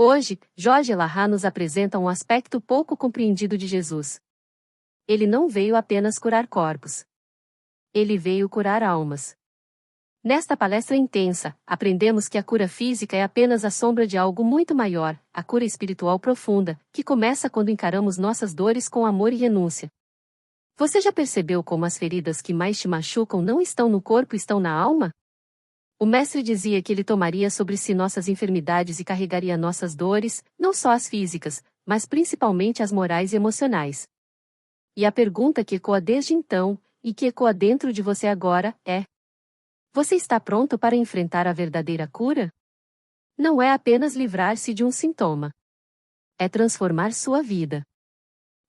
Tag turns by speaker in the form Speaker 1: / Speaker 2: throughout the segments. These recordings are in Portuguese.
Speaker 1: Hoje, Jorge Larra nos apresenta um aspecto pouco compreendido de Jesus. Ele não veio apenas curar corpos. Ele veio curar almas. Nesta palestra intensa, aprendemos que a cura física é apenas a sombra de algo muito maior, a cura espiritual profunda, que começa quando encaramos nossas dores com amor e renúncia. Você já percebeu como as feridas que mais te machucam não estão no corpo, estão na alma? O mestre dizia que ele tomaria sobre si nossas enfermidades e carregaria nossas dores, não só as físicas, mas principalmente as morais e emocionais. E a pergunta que ecoa desde então, e que ecoa dentro de você agora, é: você está pronto para enfrentar a verdadeira cura? Não é apenas livrar-se de um sintoma. É transformar sua vida.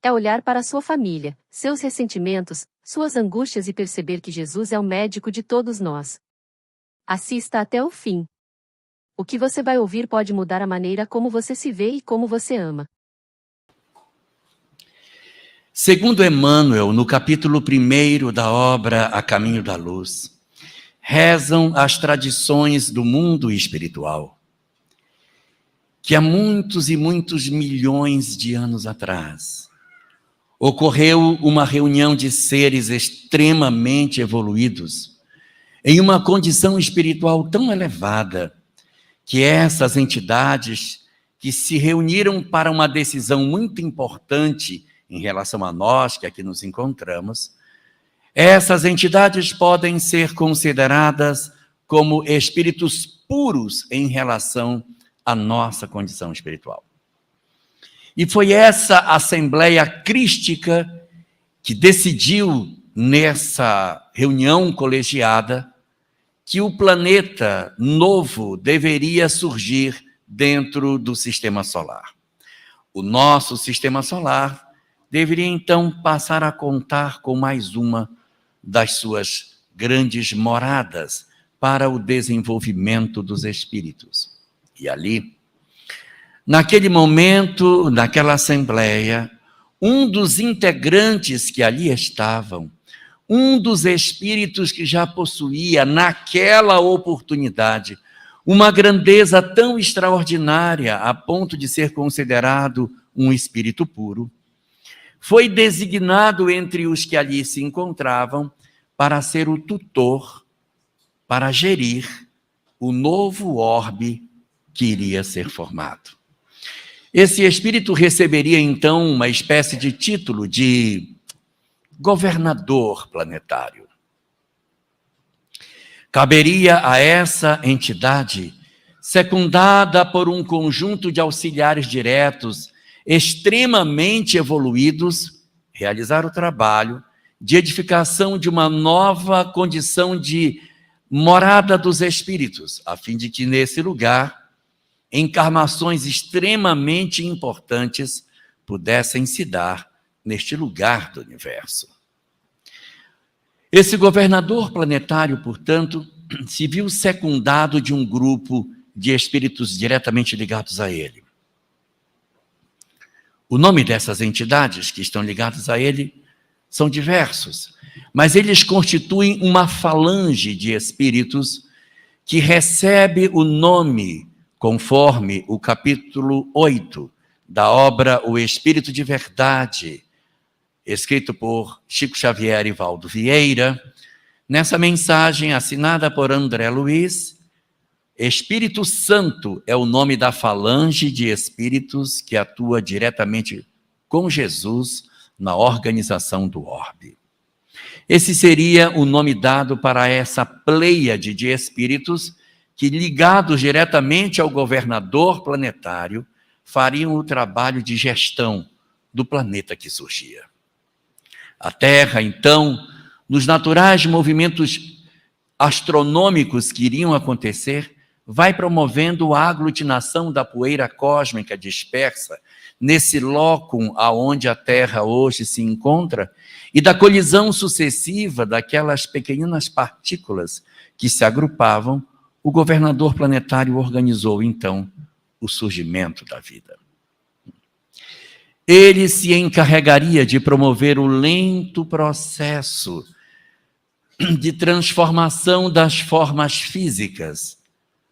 Speaker 1: É olhar para sua família, seus ressentimentos, suas angústias e perceber que Jesus é o médico de todos nós. Assista até o fim. O que você vai ouvir pode mudar a maneira como você se vê e como você ama.
Speaker 2: Segundo Emmanuel, no capítulo 1 da obra A Caminho da Luz, rezam as tradições do mundo espiritual, que há muitos e muitos milhões de anos atrás, ocorreu uma reunião de seres extremamente evoluídos, em uma condição espiritual tão elevada, que essas entidades que se reuniram para uma decisão muito importante em relação a nós que aqui nos encontramos, essas entidades podem ser consideradas como espíritos puros em relação à nossa condição espiritual. E foi essa Assembleia Crística que decidiu, nessa reunião colegiada, que o planeta novo deveria surgir dentro do Sistema Solar. O nosso Sistema Solar deveria, então, passar a contar com mais uma das suas grandes moradas para o desenvolvimento dos espíritos. E ali, naquele momento, naquela assembleia, um dos integrantes que ali estavam, um dos espíritos que já possuía, naquela oportunidade, uma grandeza tão extraordinária a ponto de ser considerado um espírito puro, foi designado entre os que ali se encontravam para ser o tutor, para gerir o novo orbe que iria ser formado. Esse espírito receberia então uma espécie de título de governador planetário. Caberia a essa entidade, secundada por um conjunto de auxiliares diretos extremamente evoluídos, realizar o trabalho de edificação de uma nova condição de morada dos espíritos, a fim de que nesse lugar encarnações extremamente importantes pudessem se dar neste lugar do universo. Esse governador planetário, portanto, se viu secundado de um grupo de espíritos diretamente ligados a ele. O nome dessas entidades que estão ligadas a ele são diversos, mas eles constituem uma falange de espíritos que recebe o nome, conforme o capítulo 8 da obra O Espírito de Verdade, escrito por Chico Xavier e Valdo Vieira, nessa mensagem assinada por André Luiz, Espírito Santo é o nome da falange de espíritos que atua diretamente com Jesus na organização do orbe. Esse seria o nome dado para essa pleiade de espíritos que, ligados diretamente ao governador planetário, fariam o trabalho de gestão do planeta que surgia. A Terra, então, nos naturais movimentos astronômicos que iriam acontecer, vai promovendo a aglutinação da poeira cósmica dispersa nesse locum aonde a Terra hoje se encontra e da colisão sucessiva daquelas pequenas partículas que se agrupavam. O governador planetário organizou, então, o surgimento da vida. Ele se encarregaria de promover o lento processo de transformação das formas físicas,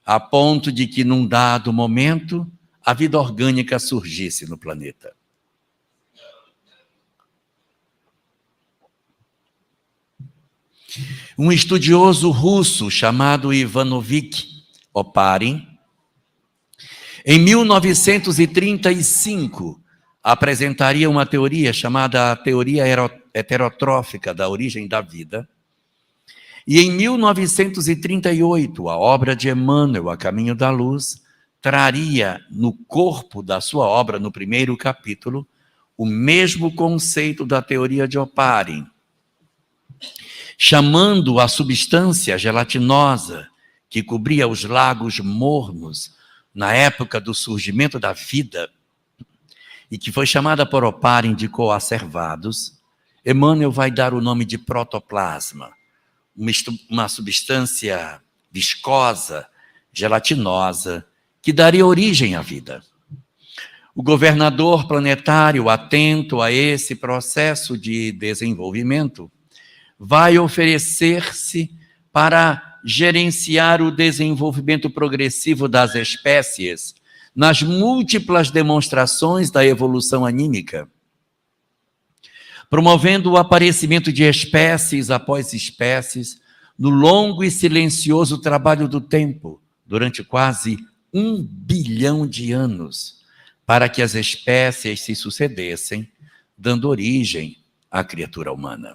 Speaker 2: a ponto de que, num dado momento, a vida orgânica surgisse no planeta. Um estudioso russo chamado Ivanovich Oparin, em 1935, apresentaria uma teoria chamada a teoria heterotrófica da origem da vida. E em 1938, a obra de Emmanuel, A Caminho da Luz, traria no corpo da sua obra, no primeiro capítulo, o mesmo conceito da teoria de Oparin, chamando a substância gelatinosa que cobria os lagos mornos na época do surgimento da vida, e que foi chamada por Oparin de coacervados, Emmanuel vai dar o nome de protoplasma, uma substância viscosa, gelatinosa, que daria origem à vida. O governador planetário, atento a esse processo de desenvolvimento, vai oferecer-se para gerenciar o desenvolvimento progressivo das espécies nas múltiplas demonstrações da evolução anímica, promovendo o aparecimento de espécies após espécies no longo e silencioso trabalho do tempo, durante quase 1 bilhão de anos, para que as espécies se sucedessem, dando origem à criatura humana.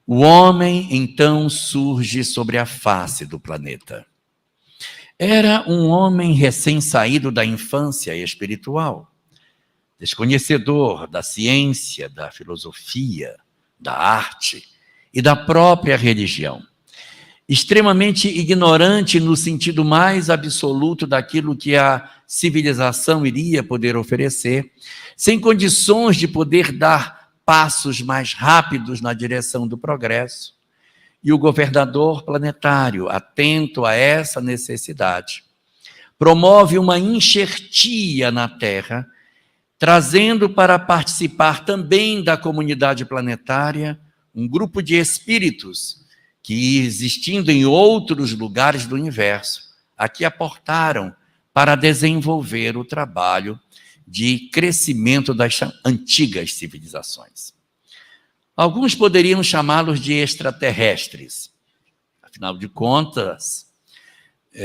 Speaker 2: O homem, então, surge sobre a face do planeta. Era um homem recém-saído da infância espiritual, desconhecedor da ciência, da filosofia, da arte e da própria religião. Extremamente ignorante no sentido mais absoluto daquilo que a civilização iria poder oferecer, sem condições de poder dar passos mais rápidos na direção do progresso. E o governador planetário, atento a essa necessidade, promove uma enxertia na Terra, trazendo para participar também da comunidade planetária um grupo de espíritos que, existindo em outros lugares do universo, aqui aportaram para desenvolver o trabalho de crescimento das antigas civilizações. Alguns poderiam chamá-los de extraterrestres. Afinal de contas,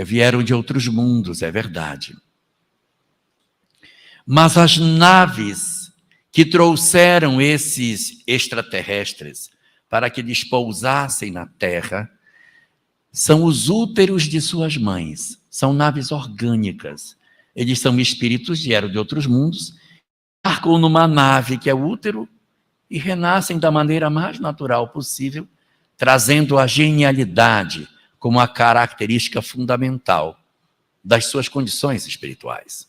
Speaker 2: vieram de outros mundos, é verdade. Mas as naves que trouxeram esses extraterrestres para que eles pousassem na Terra são os úteros de suas mães, são naves orgânicas. Eles são espíritos, vieram de outros mundos, embarcam numa nave que é o útero e renascem da maneira mais natural possível, trazendo a genialidade como a característica fundamental das suas condições espirituais.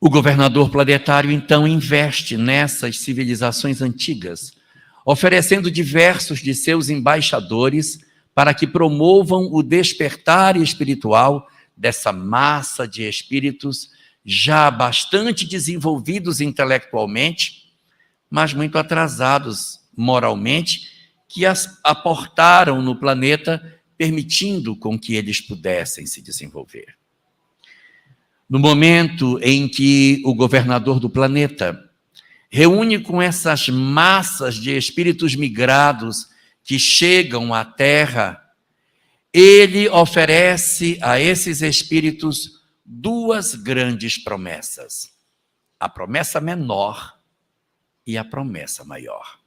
Speaker 2: O governador planetário, então, investe nessas civilizações antigas, oferecendo diversos de seus embaixadores para que promovam o despertar espiritual dessa massa de espíritos já bastante desenvolvidos intelectualmente, mas muito atrasados moralmente, que aportaram no planeta, permitindo com que eles pudessem se desenvolver. No momento em que o governador do planeta reúne com essas massas de espíritos migrados que chegam à Terra, ele oferece a esses espíritos 2 grandes promessas: a promessa menor e a promessa maior.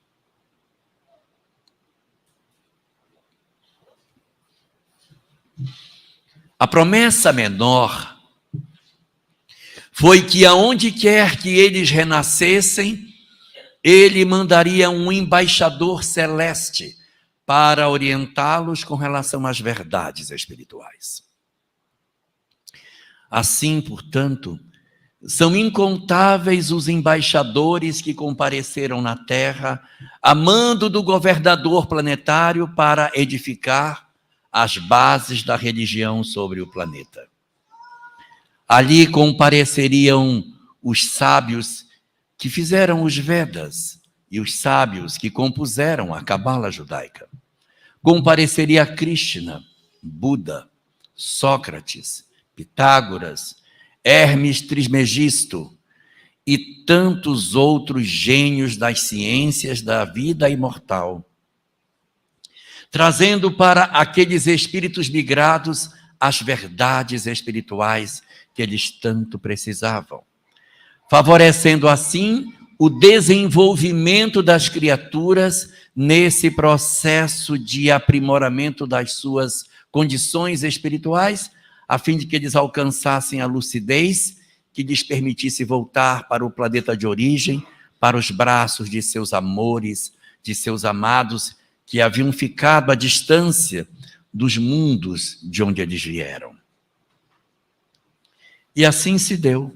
Speaker 2: A promessa menor foi que aonde quer que eles renascessem, ele mandaria um embaixador celeste para orientá-los com relação às verdades espirituais. Assim, portanto, são incontáveis os embaixadores que compareceram na Terra, a mando do governador planetário para edificar as bases da religião sobre o planeta. Ali compareceriam os sábios que fizeram os Vedas e os sábios que compuseram a Cabala judaica. Compareceria Krishna, Buda, Sócrates, Pitágoras Hermes Trismegisto e tantos outros gênios das ciências da vida imortal, trazendo para aqueles espíritos migrados as verdades espirituais que eles tanto precisavam, favorecendo assim o desenvolvimento das criaturas nesse processo de aprimoramento das suas condições espirituais, a fim de que eles alcançassem a lucidez que lhes permitisse voltar para o planeta de origem, para os braços de seus amores, de seus amados, que haviam ficado à distância dos mundos de onde eles vieram. E assim se deu.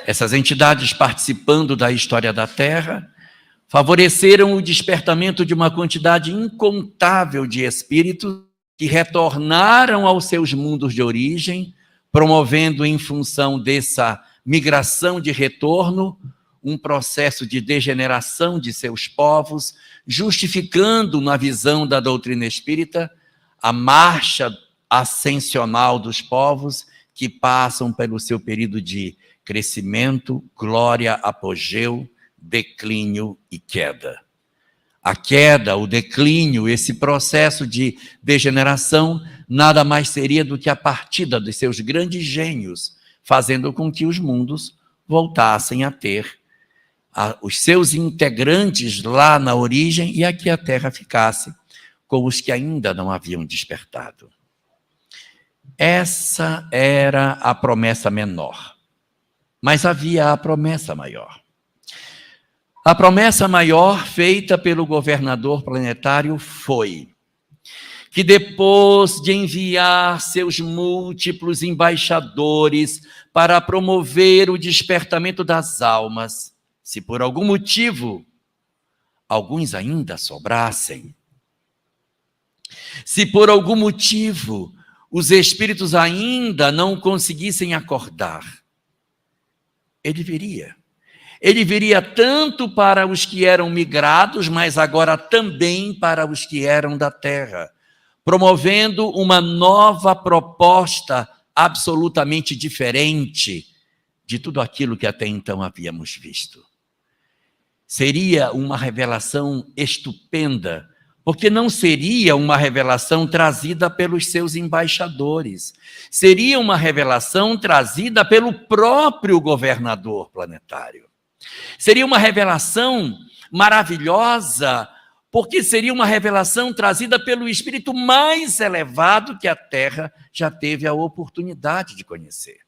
Speaker 2: Essas entidades, participando da história da Terra, favoreceram o despertamento de uma quantidade incontável de espíritos que retornaram aos seus mundos de origem, promovendo em função dessa migração de retorno um processo de degeneração de seus povos, justificando, na visão da doutrina espírita, a marcha ascensional dos povos que passam pelo seu período de crescimento, glória, apogeu, declínio e queda. A queda, o declínio, esse processo de degeneração, nada mais seria do que a partida dos seus grandes gênios, fazendo com que os mundos voltassem a ter os seus integrantes lá na origem e aqui a Terra ficasse com os que ainda não haviam despertado. Essa era a promessa menor, mas havia a promessa maior. A promessa maior feita pelo governador planetário foi que depois de enviar seus múltiplos embaixadores para promover o despertamento das almas, se por algum motivo alguns ainda sobrassem, se por algum motivo os espíritos ainda não conseguissem acordar, ele viria. Ele viria tanto para os que eram migrados, mas agora também para os que eram da Terra, promovendo uma nova proposta absolutamente diferente de tudo aquilo que até então havíamos visto. Seria uma revelação estupenda, porque não seria uma revelação trazida pelos seus embaixadores, seria uma revelação trazida pelo próprio governador planetário. Seria uma revelação maravilhosa, porque seria uma revelação trazida pelo espírito mais elevado que a Terra já teve a oportunidade de conhecer.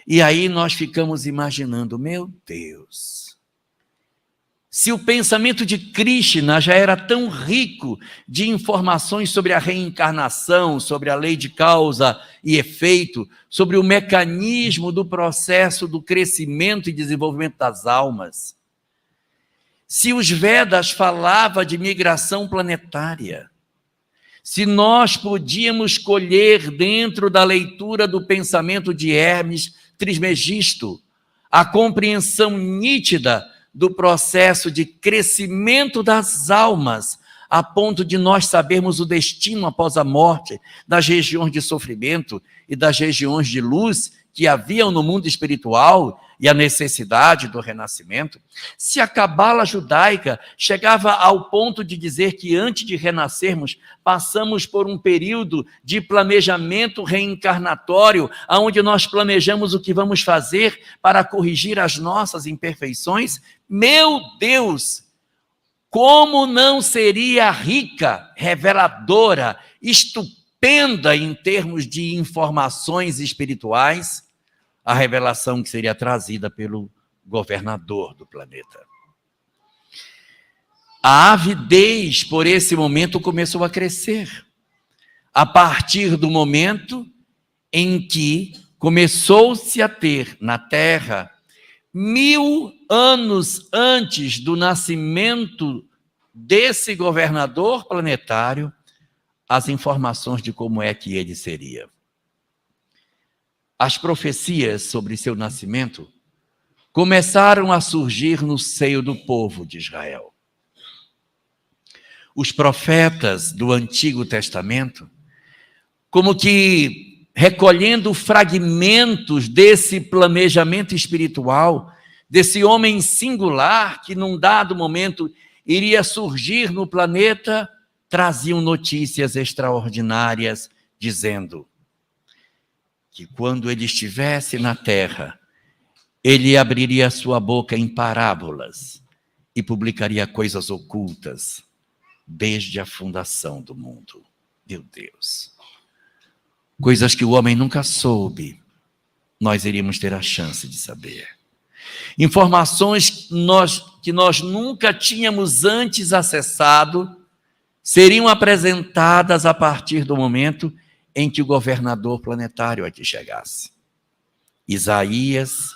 Speaker 2: E aí nós ficamos imaginando, meu Deus, se o pensamento de Krishna já era tão rico de informações sobre a reencarnação, sobre a lei de causa e efeito, sobre o mecanismo do processo do crescimento e desenvolvimento das almas, se os Vedas falavam de migração planetária, se nós podíamos colher dentro da leitura do pensamento de Hermes Trismegisto a compreensão nítida do processo de crescimento das almas, a ponto de nós sabermos o destino após a morte, das regiões de sofrimento e das regiões de luz que haviam no mundo espiritual e a necessidade do renascimento. Se a cabala judaica chegava ao ponto de dizer que antes de renascermos, passamos por um período de planejamento reencarnatório, onde nós planejamos o que vamos fazer para corrigir as nossas imperfeições, meu Deus, como não seria rica, reveladora, estupenda em termos de informações espirituais, a revelação que seria trazida pelo governador do planeta. A avidez por esse momento começou a crescer, a partir do momento em que começou-se a ter na Terra, 1000 anos antes do nascimento desse governador planetário, as informações de como é que ele seria. As profecias sobre seu nascimento começaram a surgir no seio do povo de Israel. Os profetas do Antigo Testamento, como que recolhendo fragmentos desse planejamento espiritual, desse homem singular que num dado momento iria surgir no planeta, traziam notícias extraordinárias, dizendo que quando ele estivesse na Terra, ele abriria sua boca em parábolas e publicaria coisas ocultas desde a fundação do mundo. Meu Deus! Coisas que o homem nunca soube, nós iríamos ter a chance de saber. Informações que nós nunca tínhamos antes acessado, seriam apresentadas a partir do momento em que o governador planetário aqui chegasse. Isaías,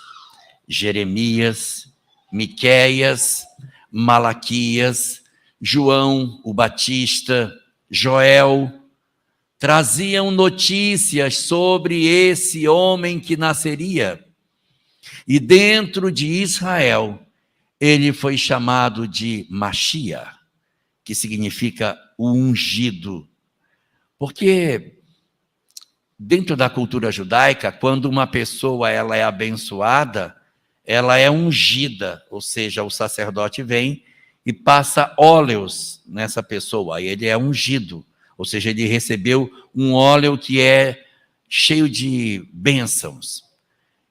Speaker 2: Jeremias, Miqueias, Malaquias, João o Batista, Joel, traziam notícias sobre esse homem que nasceria. E dentro de Israel, ele foi chamado de Mashiach, que significa o ungido. Porque dentro da cultura judaica, quando uma pessoa ela é abençoada, ela é ungida, ou seja, o sacerdote vem e passa óleos nessa pessoa, aí ele é ungido. Ou seja, ele recebeu um óleo que é cheio de bênçãos.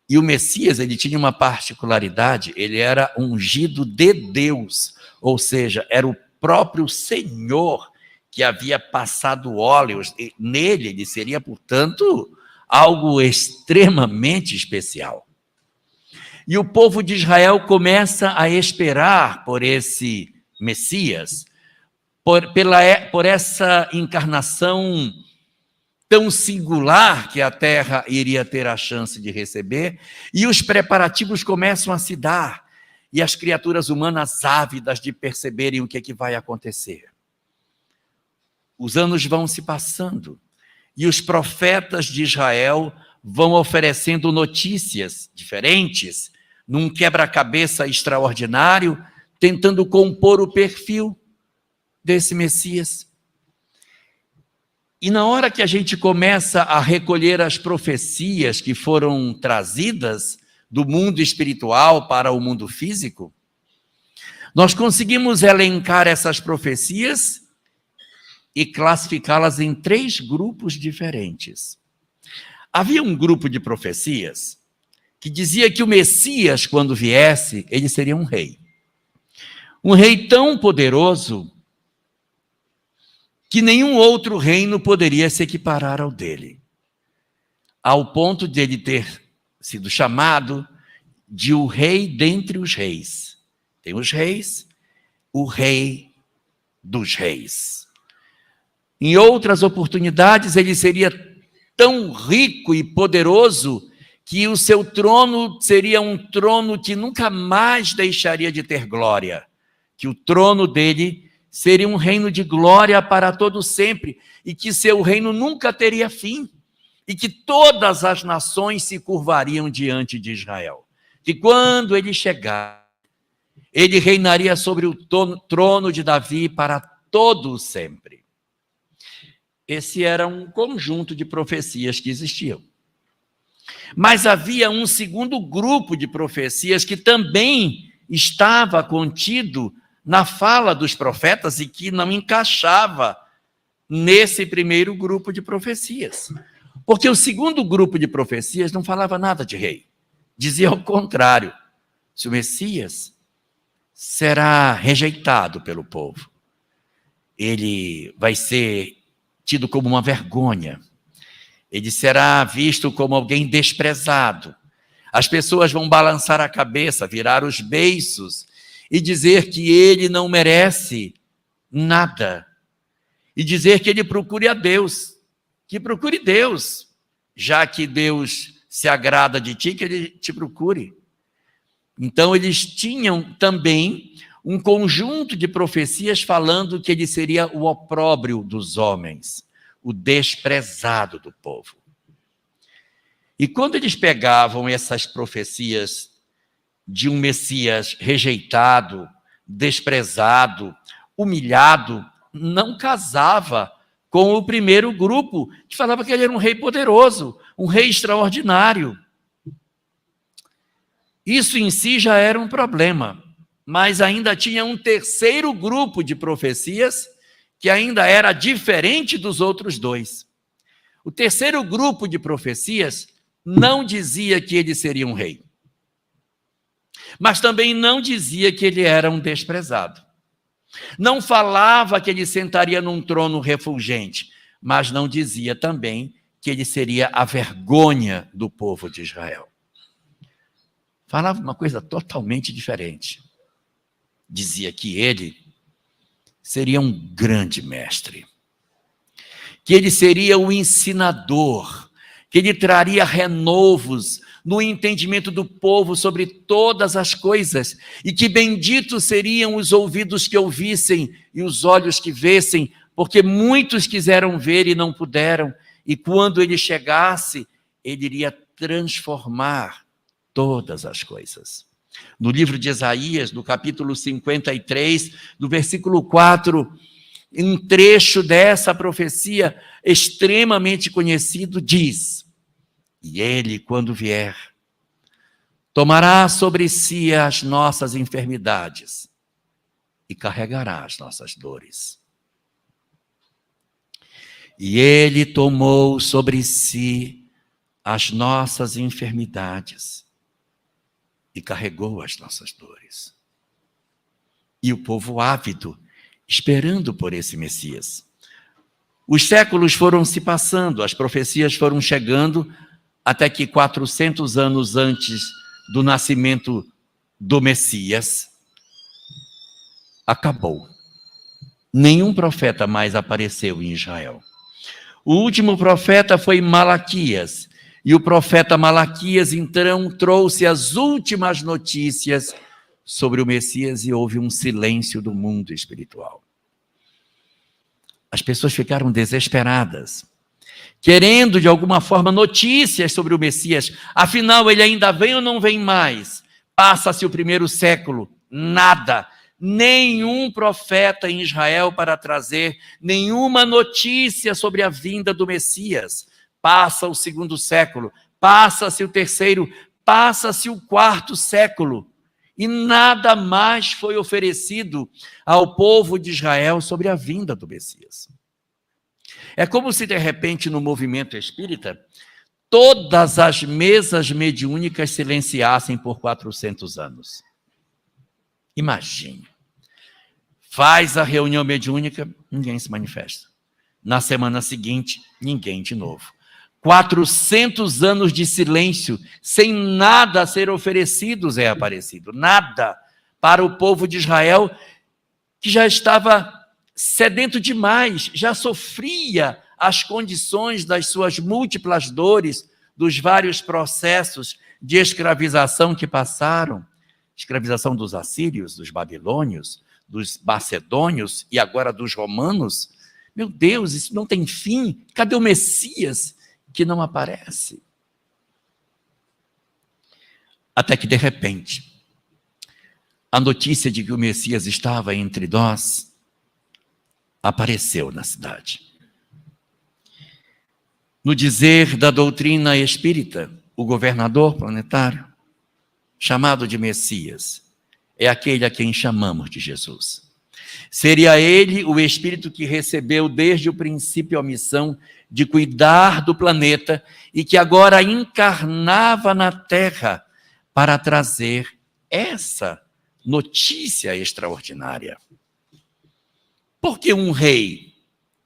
Speaker 2: E o Messias, ele tinha uma particularidade, ele era ungido de Deus. Ou seja, era o próprio Senhor que havia passado óleos. Nele, ele seria, portanto, algo extremamente especial. E o povo de Israel começa a esperar por esse Messias, por essa encarnação tão singular que a Terra iria ter a chance de receber, e os preparativos começam a se dar, e as criaturas humanas ávidas de perceberem o que é que vai acontecer. Os anos vão se passando, e os profetas de Israel vão oferecendo notícias diferentes, num quebra-cabeça extraordinário, tentando compor o perfil desse Messias. E na hora que a gente começa a recolher as profecias que foram trazidas do mundo espiritual para o mundo físico, nós conseguimos elencar essas profecias e classificá-las em 3 grupos diferentes. Havia um grupo de profecias que dizia que o Messias, quando viesse, ele seria um rei. Um rei tão poderoso que nenhum outro reino poderia se equiparar ao dele, ao ponto de ele ter sido chamado de o rei dentre os reis. Tem os reis, o rei dos reis. Em outras oportunidades, ele seria tão rico e poderoso que o seu trono seria um trono que nunca mais deixaria de ter glória, que o trono dele seria um reino de glória para todo sempre, e que seu reino nunca teria fim, e que todas as nações se curvariam diante de Israel. Que quando ele chegar, ele reinaria sobre o trono de Davi para todo sempre. Esse era um conjunto de profecias que existiam. Mas havia um segundo grupo de profecias que também estava contido na fala dos profetas e que não encaixava nesse primeiro grupo de profecias. Porque o segundo grupo de profecias não falava nada de rei. Dizia ao contrário, se o Messias será rejeitado pelo povo, ele vai ser tido como uma vergonha, ele será visto como alguém desprezado, as pessoas vão balançar a cabeça, virar os beiços e dizer que ele não merece nada, e dizer que ele procure a Deus, que procure Deus, já que Deus se agrada de ti, que ele te procure. Então eles tinham também um conjunto de profecias falando que ele seria o opróbrio dos homens, o desprezado do povo. E quando eles pegavam essas profecias de um Messias rejeitado, desprezado, humilhado, não casava com o primeiro grupo, que falava que ele era um rei poderoso, um rei extraordinário. Isso em si já era um problema, mas ainda tinha um terceiro grupo de profecias que ainda era diferente dos outros dois. O terceiro grupo de profecias não dizia que ele seria um rei, mas também não dizia que ele era um desprezado. Não falava que ele sentaria num trono refulgente, mas não dizia também que ele seria a vergonha do povo de Israel. Falava uma coisa totalmente diferente. Dizia que ele seria um grande mestre, que ele seria o ensinador, que ele traria renovos no entendimento do povo sobre todas as coisas, e que benditos seriam os ouvidos que ouvissem e os olhos que vissem, porque muitos quiseram ver e não puderam, e quando ele chegasse, ele iria transformar todas as coisas. No livro de Isaías, no capítulo 53, do versículo 4, um trecho dessa profecia extremamente conhecido diz: e ele, quando vier, tomará sobre si as nossas enfermidades e carregará as nossas dores. E ele tomou sobre si as nossas enfermidades e carregou as nossas dores. E o povo ávido, esperando por esse Messias. Os séculos foram se passando, as profecias foram chegando, até que 400 anos antes do nascimento do Messias, acabou. Nenhum profeta mais apareceu em Israel. O último profeta foi Malaquias, e o profeta Malaquias, então, trouxe as últimas notícias sobre o Messias e houve um silêncio do mundo espiritual. As pessoas ficaram desesperadas, querendo de alguma forma notícias sobre o Messias. Afinal, ele ainda vem ou não vem mais? Passa-se o primeiro século, nada. Nenhum profeta em Israel para trazer nenhuma notícia sobre a vinda do Messias. Passa o segundo século, passa-se o terceiro, passa-se o quarto século. E nada mais foi oferecido ao povo de Israel sobre a vinda do Messias. É como se, de repente, no movimento espírita, todas as mesas mediúnicas silenciassem por 400 anos. Imagine. Faz a reunião mediúnica, ninguém se manifesta. Na semana seguinte, ninguém de novo. 400 anos de silêncio, sem nada a ser oferecido, Zé Aparecido. Nada para o povo de Israel, que já estava sedento demais, já sofria as condições das suas múltiplas dores, dos vários processos de escravização que passaram. Escravização dos assírios, dos babilônios, dos macedônios e agora dos romanos. Meu Deus, isso não tem fim. Cadê o Messias que não aparece? Até que, de repente, a notícia de que o Messias estava entre nós apareceu na cidade. No dizer da doutrina espírita, o governador planetário, chamado de Messias, é aquele a quem chamamos de Jesus. Seria ele o Espírito que recebeu desde o princípio a missão de cuidar do planeta e que agora encarnava na Terra para trazer essa notícia extraordinária. Por que um rei?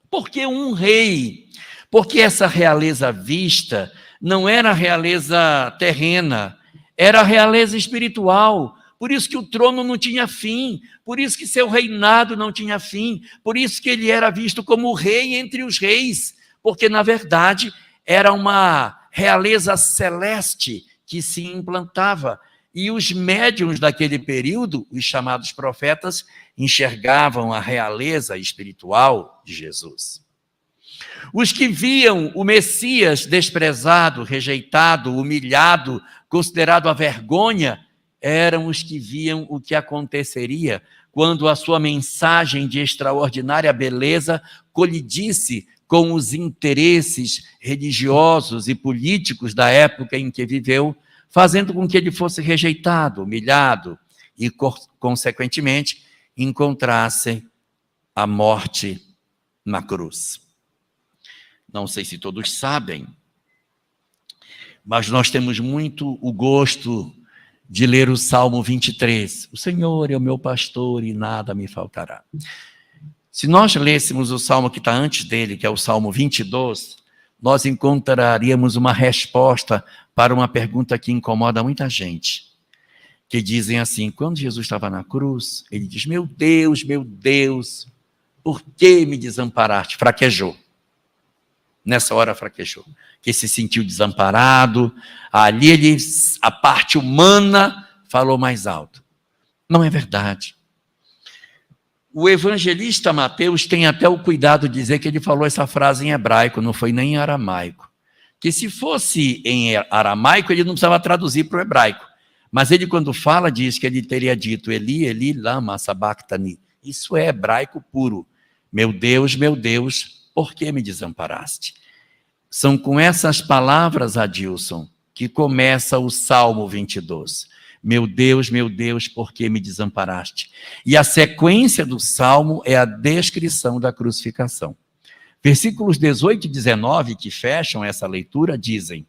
Speaker 2: Por que um rei? Porque essa realeza vista não era a realeza terrena, era a realeza espiritual. Por isso que o trono não tinha fim, por isso que seu reinado não tinha fim, por isso que ele era visto como o rei entre os reis, porque, na verdade, era uma realeza celeste que se implantava. E os médiuns daquele período, os chamados profetas, enxergavam a realeza espiritual de Jesus. Os que viam o Messias desprezado, rejeitado, humilhado, considerado a vergonha, eram os que viam o que aconteceria quando a sua mensagem de extraordinária beleza colidisse com os interesses religiosos e políticos da época em que viveu, fazendo com que ele fosse rejeitado, humilhado e, consequentemente, encontrasse a morte na cruz. Não sei se todos sabem, mas nós temos muito o gosto de ler o Salmo 23. O Senhor é o meu pastor e nada me faltará. Se nós lêssemos o salmo que está antes dele, que é o Salmo 22, nós encontraríamos uma resposta para uma pergunta que incomoda muita gente. Que dizem assim, quando Jesus estava na cruz, ele diz, meu Deus, por que me desamparaste? Fraquejou. Nessa hora fraquejou. Que se sentiu desamparado. Ali a parte humana falou mais alto. Não é verdade. O evangelista Mateus tem até o cuidado de dizer que ele falou essa frase em hebraico, não foi nem em aramaico. Que se fosse em aramaico, ele não precisava traduzir para o hebraico. Mas ele, quando fala, diz que ele teria dito Eli, Eli, lama sabachthani. Isso é hebraico puro. Meu Deus, por que me desamparaste? São com essas palavras, Adilson, que começa o Salmo 22. Meu Deus, por que me desamparaste? E a sequência do Salmo é a descrição da crucificação. Versículos 18 e 19, que fecham essa leitura, dizem,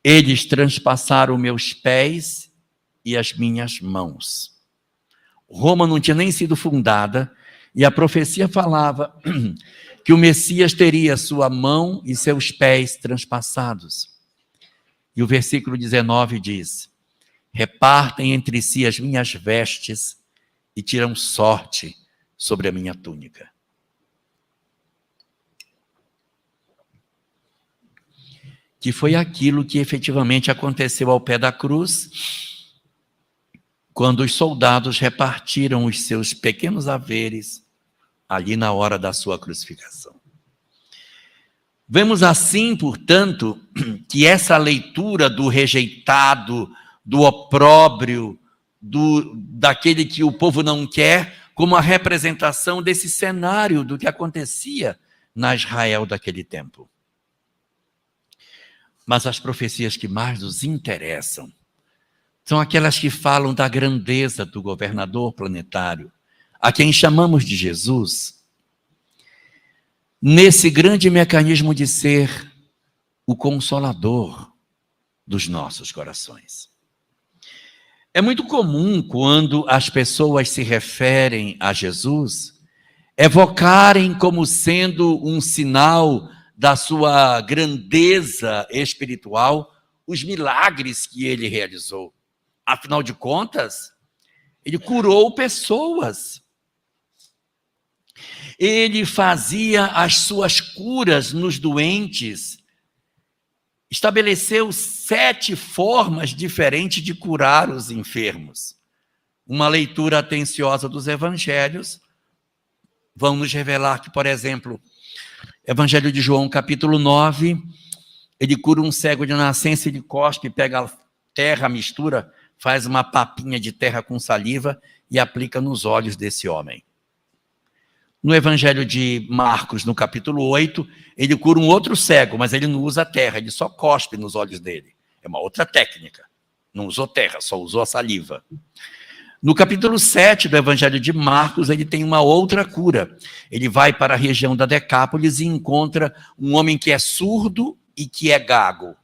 Speaker 2: eles transpassaram meus pés e as minhas mãos. Roma não tinha nem sido fundada, e a profecia falava que o Messias teria sua mão e seus pés transpassados. E o versículo 19 diz, repartem entre si as minhas vestes e tiram sorte sobre a minha túnica. Que foi aquilo que efetivamente aconteceu ao pé da cruz, quando os soldados repartiram os seus pequenos haveres ali na hora da sua crucificação. Vemos assim, portanto, que essa leitura do rejeitado, do opróbrio, daquele que o povo não quer, como a representação desse cenário do que acontecia na Israel daquele tempo. Mas as profecias que mais nos interessam são aquelas que falam da grandeza do governador planetário, a quem chamamos de Jesus, nesse grande mecanismo de ser o consolador dos nossos corações. É muito comum, quando as pessoas se referem a Jesus, evocarem como sendo um sinal da sua grandeza espiritual os milagres que ele realizou. Afinal de contas, ele curou pessoas. Ele fazia as suas curas nos doentes. Estabeleceu 7 formas diferentes de curar os enfermos. Uma leitura atenciosa dos evangelhos vão nos revelar que, por exemplo, Evangelho de João, capítulo 9, ele cura um cego de nascença, ele cospe, pega a terra, mistura, faz uma papinha de terra com saliva e aplica nos olhos desse homem. No Evangelho de Marcos, no capítulo 8, ele cura um outro cego, mas ele não usa terra, ele só cospe nos olhos dele. É uma outra técnica. Não usou terra, só usou a saliva. No capítulo 7 do Evangelho de Marcos, ele tem uma outra cura. Ele vai para a região da Decápolis e encontra um homem que é surdo e que é gago.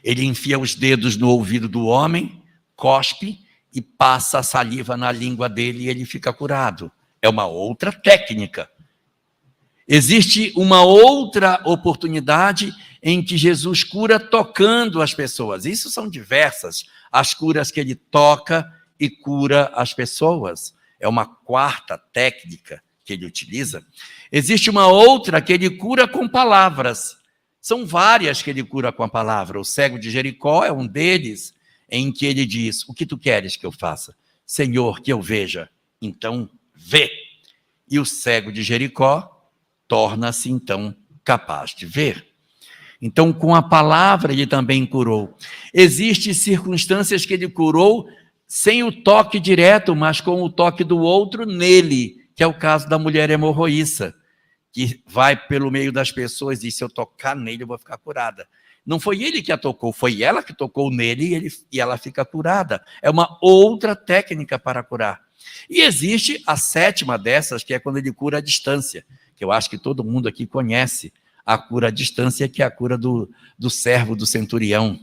Speaker 2: Ele enfia os dedos no ouvido do homem, cospe e passa a saliva na língua dele e ele fica curado. É uma outra técnica. Existe uma outra oportunidade em que Jesus cura tocando as pessoas. Isso são diversas as curas que ele toca e cura as pessoas. É uma quarta técnica que ele utiliza. Existe uma outra que ele cura com palavras. São várias que ele cura com a palavra. O cego de Jericó é um deles, em que ele diz, o que tu queres que eu faça? Senhor, que eu veja. Então, vê. E o cego de Jericó torna-se, então, capaz de ver. Então, com a palavra, ele também curou. Existem circunstâncias que ele curou sem o toque direto, mas com o toque do outro nele, que é o caso da mulher hemorroíça, que vai pelo meio das pessoas e diz, se eu tocar nele, eu vou ficar curada. Não foi ele que a tocou, foi ela que tocou nele e ela fica curada. É uma outra técnica para curar. E existe a sétima dessas, que é quando ele cura à distância, que eu acho que todo mundo aqui conhece, a cura à distância, que é a cura do servo do centurião,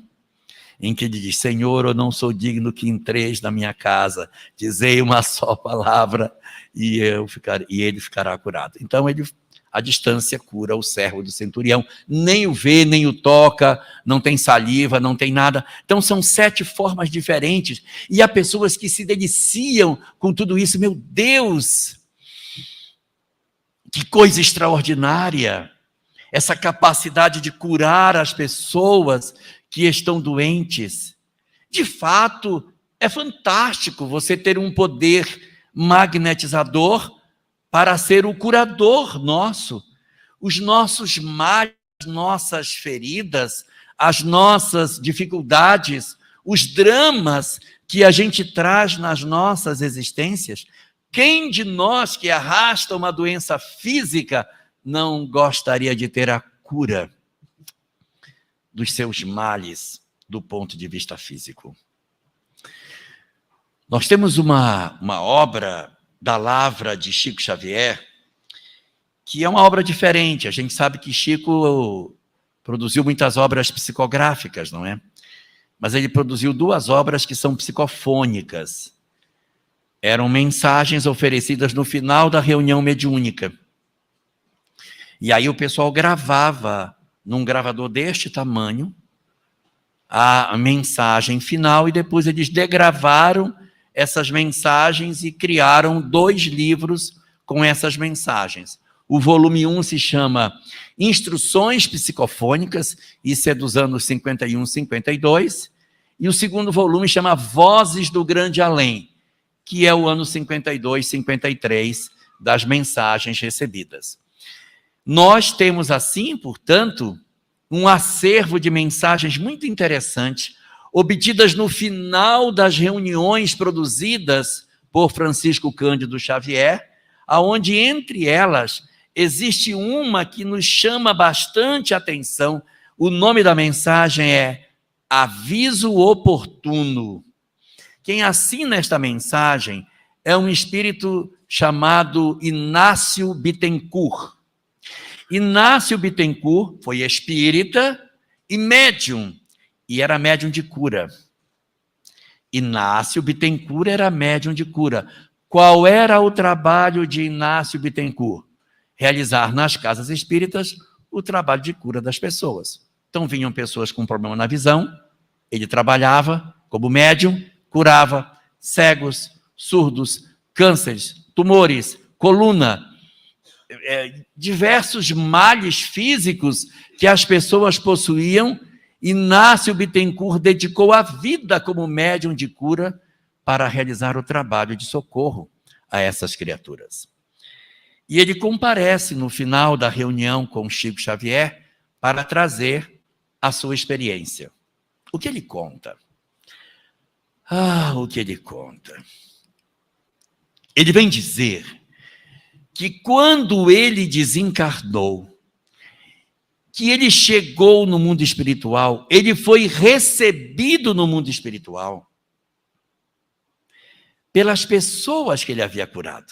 Speaker 2: em que ele diz, Senhor, eu não sou digno que entreis na minha casa, dizei uma só palavra e ele ficará curado. Então, a distância cura o servo do centurião, nem o vê, nem o toca, não tem saliva, não tem nada. Então, são 7 formas diferentes, e há pessoas que se deliciam com tudo isso. Meu Deus, que coisa extraordinária, essa capacidade de curar as pessoas que estão doentes. De fato, é fantástico você ter um poder magnetizador para ser o curador nosso. Os nossos males, nossas feridas, as nossas dificuldades, os dramas que a gente traz nas nossas existências. Quem de nós que arrasta uma doença física não gostaria de ter a cura dos seus males do ponto de vista físico? Nós temos uma obra da Lavra de Chico Xavier, que é uma obra diferente. A gente sabe que Chico produziu muitas obras psicográficas, não é? Mas ele produziu 2 obras que são psicofônicas. Eram mensagens oferecidas no final da reunião mediúnica. E aí o pessoal gravava num gravador deste tamanho a mensagem final, e depois eles degravaram essas mensagens e criaram 2 livros com essas mensagens. O volume 1 se chama Instruções Psicofônicas, isso é dos anos 51, 52, e o segundo volume chama Vozes do Grande Além, que é o ano 52, 53 das mensagens recebidas. Nós temos assim, portanto, um acervo de mensagens muito interessante, obtidas no final das reuniões produzidas por Francisco Cândido Xavier, aonde entre elas existe uma que nos chama bastante atenção. O nome da mensagem é Aviso Oportuno. Quem assina esta mensagem é um espírito chamado Inácio Bittencourt. Inácio Bittencourt foi espírita e médium, e era médium de cura. Inácio Bittencourt era médium de cura. Qual era o trabalho de Inácio Bittencourt? Realizar nas casas espíritas o trabalho de cura das pessoas. Então vinham pessoas com problema na visão, ele trabalhava como médium, curava cegos, surdos, cânceres, tumores, coluna, diversos males físicos que as pessoas possuíam. Inácio Bittencourt dedicou a vida como médium de cura para realizar o trabalho de socorro a essas criaturas. E ele comparece no final da reunião com Chico Xavier para trazer a sua experiência. O que ele conta? O que ele conta? Ele vem dizer que quando ele desencarnou, que ele chegou no mundo espiritual, ele foi recebido no mundo espiritual pelas pessoas que ele havia curado.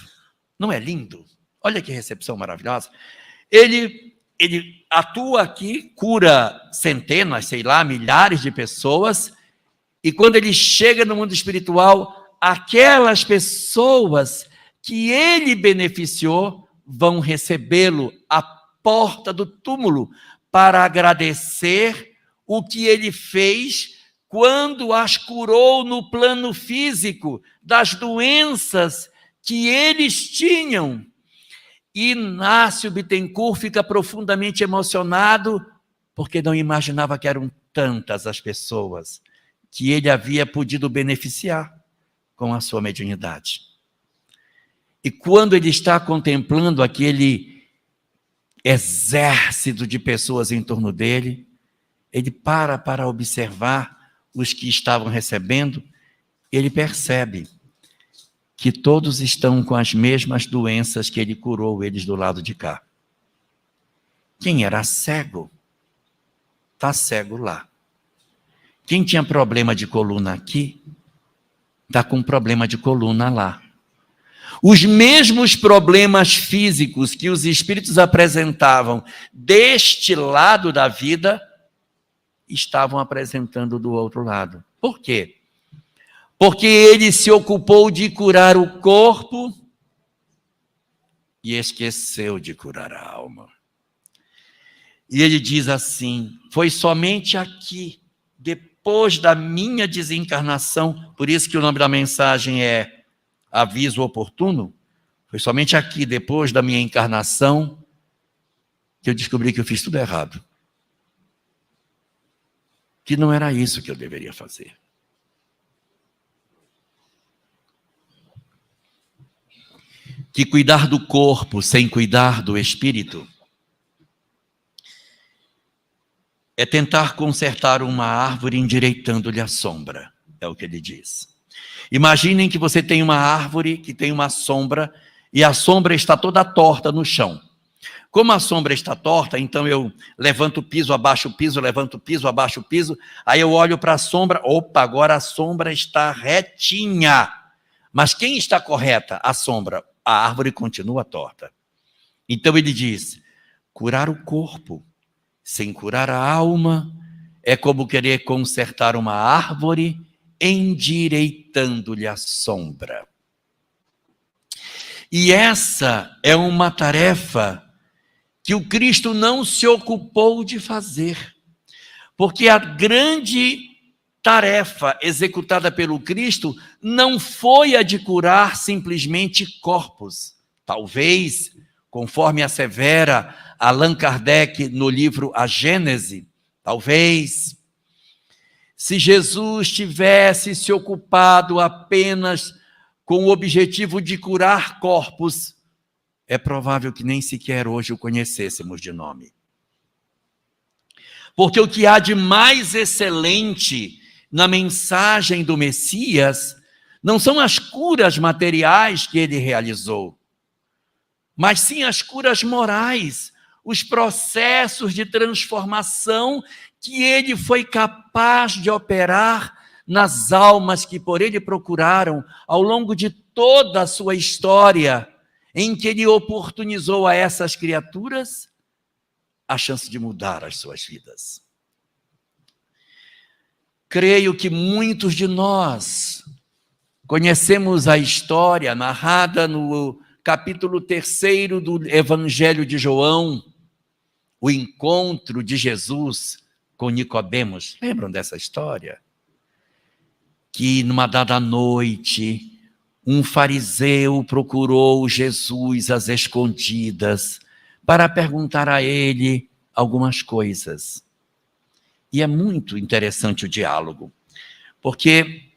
Speaker 2: Não é lindo? Olha que recepção maravilhosa. Ele atua aqui, cura centenas, sei lá, milhares de pessoas, e quando ele chega no mundo espiritual, aquelas pessoas que ele beneficiou vão recebê-lo à porta do túmulo para agradecer o que ele fez quando as curou no plano físico das doenças que eles tinham. Inácio Bittencourt fica profundamente emocionado porque não imaginava que eram tantas as pessoas que ele havia podido beneficiar com a sua mediunidade. E quando ele está contemplando aquele exército de pessoas em torno dele, ele para observar os que estavam recebendo, ele percebe que todos estão com as mesmas doenças que ele curou eles do lado de cá. Quem era cego, está cego lá. Quem tinha problema de coluna aqui, está com problema de coluna lá. Os mesmos problemas físicos que os espíritos apresentavam deste lado da vida, estavam apresentando do outro lado. Por quê? Porque ele se ocupou de curar o corpo e esqueceu de curar a alma. E ele diz assim: foi somente aqui, depois da minha desencarnação, por isso que o nome da mensagem é Aviso Oportuno, foi somente aqui, depois da minha encarnação, que eu descobri que eu fiz tudo errado. Que não era isso que eu deveria fazer. Que cuidar do corpo sem cuidar do espírito é tentar consertar uma árvore endireitando-lhe a sombra, é o que ele diz. Imaginem que você tem uma árvore que tem uma sombra e a sombra está toda torta no chão. Como a sombra está torta, então eu levanto o piso, abaixo o piso, levanto o piso, abaixo o piso, aí eu olho para a sombra, opa, agora a sombra está retinha. Mas quem está correta? A sombra. A árvore continua torta. Então ele diz, curar o corpo sem curar a alma é como querer consertar uma árvore endireitando-lhe a sombra. E essa é uma tarefa que o Cristo não se ocupou de fazer, porque a grande tarefa executada pelo Cristo não foi a de curar simplesmente corpos. Talvez, conforme assevera Allan Kardec no livro A Gênese, talvez, se Jesus tivesse se ocupado apenas com o objetivo de curar corpos, é provável que nem sequer hoje o conhecêssemos de nome. Porque o que há de mais excelente na mensagem do Messias não são as curas materiais que ele realizou, mas sim as curas morais, os processos de transformação que ele foi capaz de operar nas almas que por ele procuraram ao longo de toda a sua história, em que ele oportunizou a essas criaturas a chance de mudar as suas vidas. Creio que muitos de nós conhecemos a história narrada no capítulo 3 do Evangelho de João, o encontro de Jesus com Nicodemos. Lembram dessa história? Que numa dada noite, um fariseu procurou Jesus às escondidas para perguntar a ele algumas coisas. E é muito interessante o diálogo, porque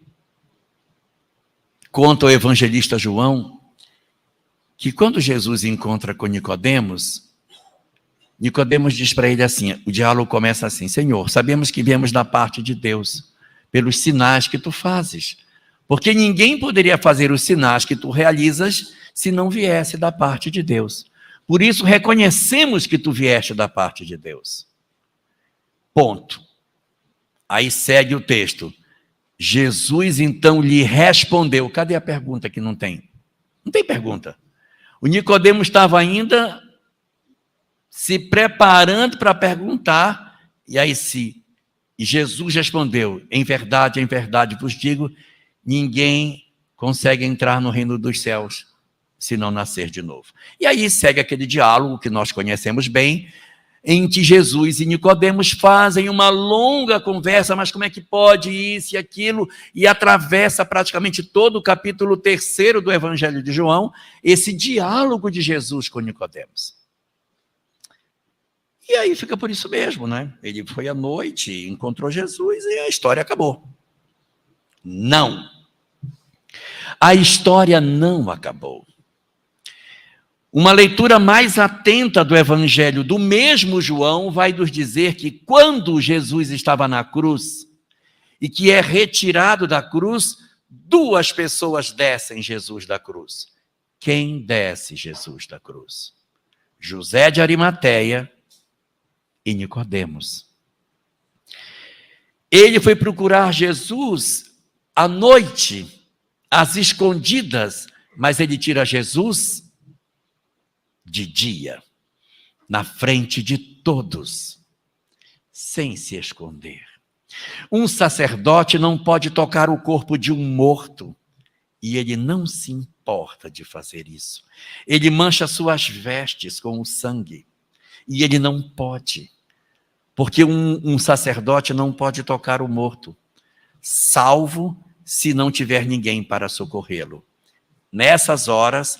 Speaker 2: conta o evangelista João que quando Jesus encontra com Nicodemos, Nicodemos diz para ele assim, o diálogo começa assim: Senhor, sabemos que viemos da parte de Deus, pelos sinais que tu fazes, porque ninguém poderia fazer os sinais que tu realizas se não viesse da parte de Deus. Por isso reconhecemos que tu vieste da parte de Deus. Ponto. Aí segue o texto. Jesus então lhe respondeu. Cadê a pergunta que não tem? Não tem pergunta. O Nicodemo estava ainda se preparando para perguntar, e aí e Jesus respondeu: em verdade vos digo, ninguém consegue entrar no reino dos céus se não nascer de novo. E aí segue aquele diálogo que nós conhecemos bem, em que Jesus e Nicodemos fazem uma longa conversa, mas como é que pode isso e aquilo, e atravessa praticamente todo o capítulo 3 do Evangelho de João, esse diálogo de Jesus com Nicodemos. E aí fica por isso mesmo, né? Ele foi à noite, encontrou Jesus e a história acabou. Não. A história não acabou. Uma leitura mais atenta do Evangelho do mesmo João vai nos dizer que quando Jesus estava na cruz e que é retirado da cruz, duas pessoas descem Jesus da cruz. Quem desce Jesus da cruz? José de Arimateia e Nicodemos. Ele foi procurar Jesus à noite, às escondidas, mas ele tira Jesus de dia, na frente de todos, sem se esconder. Um sacerdote não pode tocar o corpo de um morto, e ele não se importa de fazer isso. Ele mancha suas vestes com o sangue, e ele não pode, porque um sacerdote não pode tocar o morto, salvo se não tiver ninguém para socorrê-lo. Nessas horas,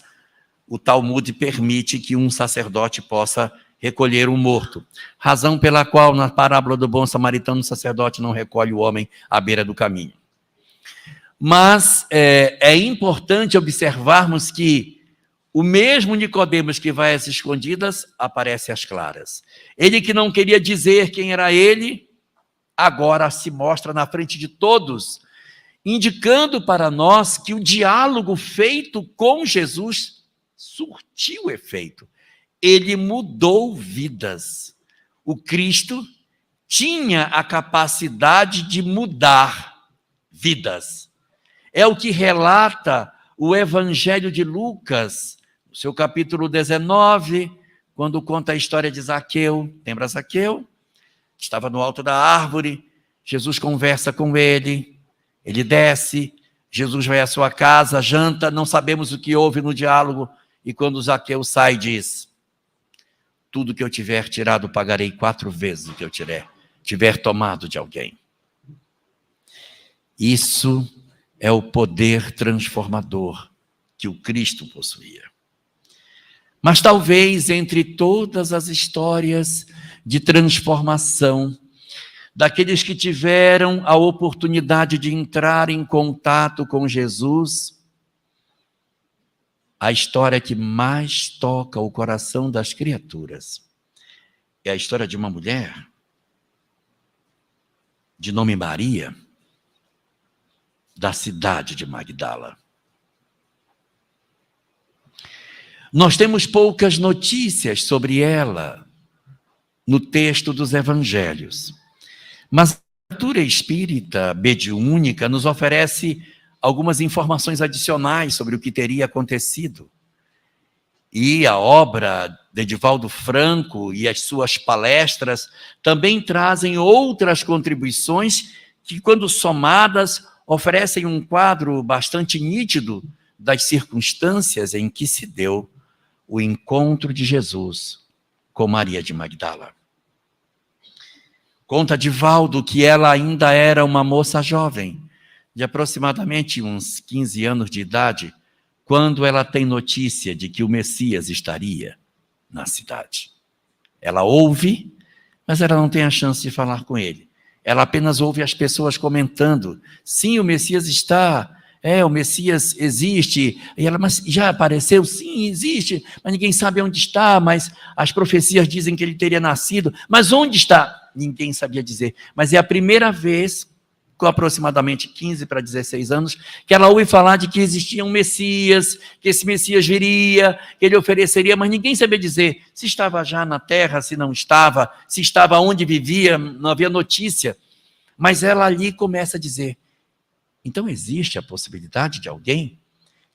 Speaker 2: o Talmud permite que um sacerdote possa recolher o morto. Razão pela qual, na parábola do bom samaritano, o sacerdote não recolhe o homem à beira do caminho. Mas é importante observarmos que o mesmo Nicodemos que vai às escondidas, aparece às claras. Ele que não queria dizer quem era ele, agora se mostra na frente de todos, indicando para nós que o diálogo feito com Jesus surtiu efeito. Ele mudou vidas. O Cristo tinha a capacidade de mudar vidas. É o que relata o Evangelho de Lucas, no seu capítulo 19, quando conta a história de Zaqueu. Lembra Zaqueu? Estava no alto da árvore, Jesus conversa com ele, ele desce, Jesus vai à sua casa, janta, não sabemos o que houve no diálogo, e quando Zaqueu sai, diz: tudo que eu tiver tirado, pagarei 4 vezes o que eu tiver tomado de alguém. Isso é o poder transformador que o Cristo possuía. Mas talvez entre todas as histórias de transformação, daqueles que tiveram a oportunidade de entrar em contato com Jesus, a história que mais toca o coração das criaturas é a história de uma mulher de nome Maria, da cidade de Magdala. Nós temos poucas notícias sobre ela no texto dos evangelhos, mas a literatura espírita mediúnica nos oferece algumas informações adicionais sobre o que teria acontecido. E a obra de Edivaldo Franco e as suas palestras também trazem outras contribuições que, quando somadas, oferecem um quadro bastante nítido das circunstâncias em que se deu o encontro de Jesus com Maria de Magdala. Conta Edivaldo que ela ainda era uma moça jovem, de aproximadamente uns 15 anos de idade, quando ela tem notícia de que o Messias estaria na cidade. Ela ouve, mas ela não tem a chance de falar com ele. Ela apenas ouve as pessoas comentando: sim, o Messias está, o Messias existe. E ela: mas já apareceu? Sim, existe, mas ninguém sabe onde está, mas as profecias dizem que ele teria nascido. Mas onde está? Ninguém sabia dizer. Mas é a primeira vez, com aproximadamente 15 para 16 anos, que ela ouve falar de que existia um Messias, que esse Messias viria, que ele ofereceria, mas ninguém sabia dizer se estava já na terra, se não estava, se estava onde vivia, não havia notícia. Mas ela ali começa a dizer: então existe a possibilidade de alguém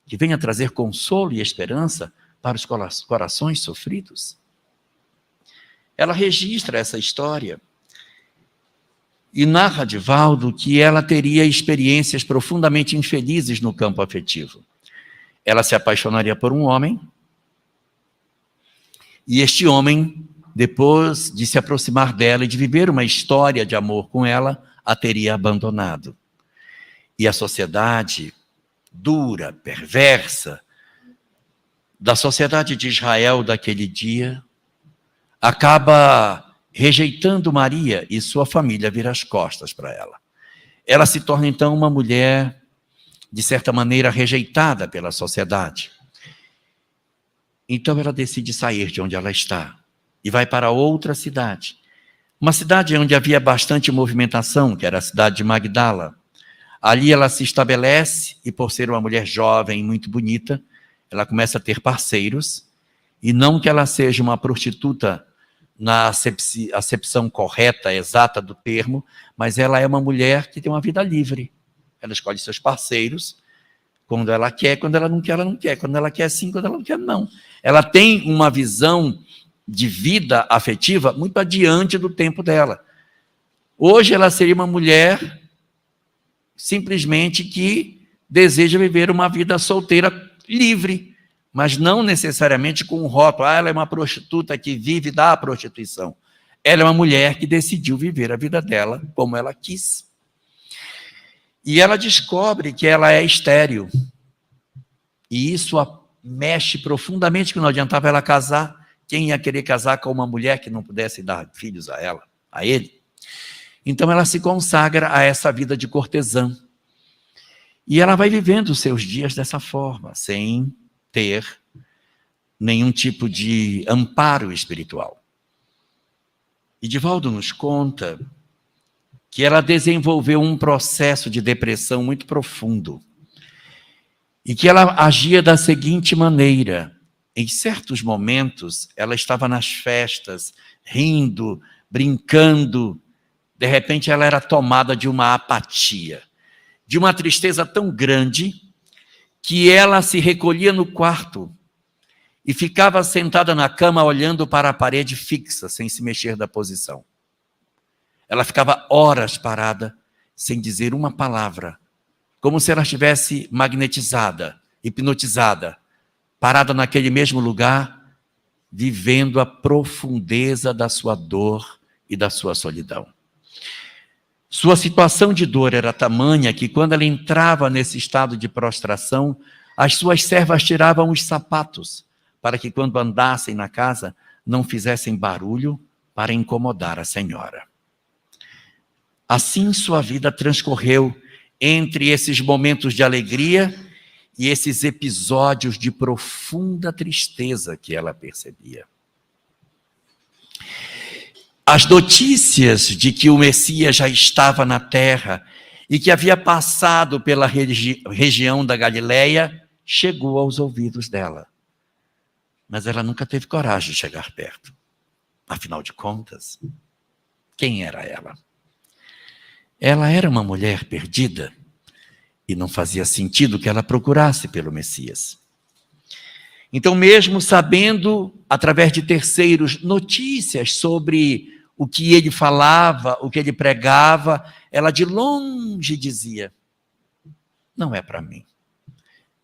Speaker 2: que venha trazer consolo e esperança para os corações sofridos? Ela registra essa história e narra Edivaldo que ela teria experiências profundamente infelizes no campo afetivo. Ela se apaixonaria por um homem, e este homem, depois de se aproximar dela e de viver uma história de amor com ela, a teria abandonado. E a sociedade dura, perversa, da sociedade de Israel daquele dia, acaba rejeitando Maria, e sua família vira as costas para ela. Ela se torna então uma mulher, de certa maneira, rejeitada pela sociedade. Então ela decide sair de onde ela está e vai para outra cidade. Uma cidade onde havia bastante movimentação, que era a cidade de Magdala. Ali ela se estabelece e, por ser uma mulher jovem e muito bonita, ela começa a ter parceiros. E não que ela seja uma prostituta na acepção correta, exata do termo, mas ela é uma mulher que tem uma vida livre. Ela escolhe seus parceiros quando ela quer, quando ela não quer, ela não quer. Quando ela quer, sim, quando ela não quer, não. Ela tem uma visão de vida afetiva muito adiante do tempo dela. Hoje ela seria uma mulher simplesmente que deseja viver uma vida solteira livre, mas não necessariamente com um rótulo, ela é uma prostituta que vive da prostituição. Ela é uma mulher que decidiu viver a vida dela como ela quis. E ela descobre que ela é estéril. E isso a mexe profundamente, que não adiantava ela casar. Quem ia querer casar com uma mulher que não pudesse dar filhos a ela, a ele? Então ela se consagra a essa vida de cortesã. E ela vai vivendo os seus dias dessa forma, sem ter nenhum tipo de amparo espiritual. E Divaldo nos conta que ela desenvolveu um processo de depressão muito profundo. E que ela agia da seguinte maneira: em certos momentos, ela estava nas festas, rindo, brincando. De repente, ela era tomada de uma apatia, de uma tristeza tão grande, que ela se recolhia no quarto e ficava sentada na cama olhando para a parede fixa, sem se mexer da posição. Ela ficava horas parada, sem dizer uma palavra, como se ela estivesse magnetizada, hipnotizada, parada naquele mesmo lugar, vivendo a profundeza da sua dor e da sua solidão. Sua situação de dor era tamanha que, quando ela entrava nesse estado de prostração, as suas servas tiravam os sapatos, para que, quando andassem na casa, não fizessem barulho para incomodar a senhora. Assim sua vida transcorreu entre esses momentos de alegria e esses episódios de profunda tristeza que ela percebia. As notícias de que o Messias já estava na terra e que havia passado pela região da Galileia chegou aos ouvidos dela. Mas ela nunca teve coragem de chegar perto. Afinal de contas, quem era ela? Ela era uma mulher perdida e não fazia sentido que ela procurasse pelo Messias. Então, mesmo sabendo, através de terceiros, notícias sobre o que ele falava, o que ele pregava, ela de longe dizia: não é para mim.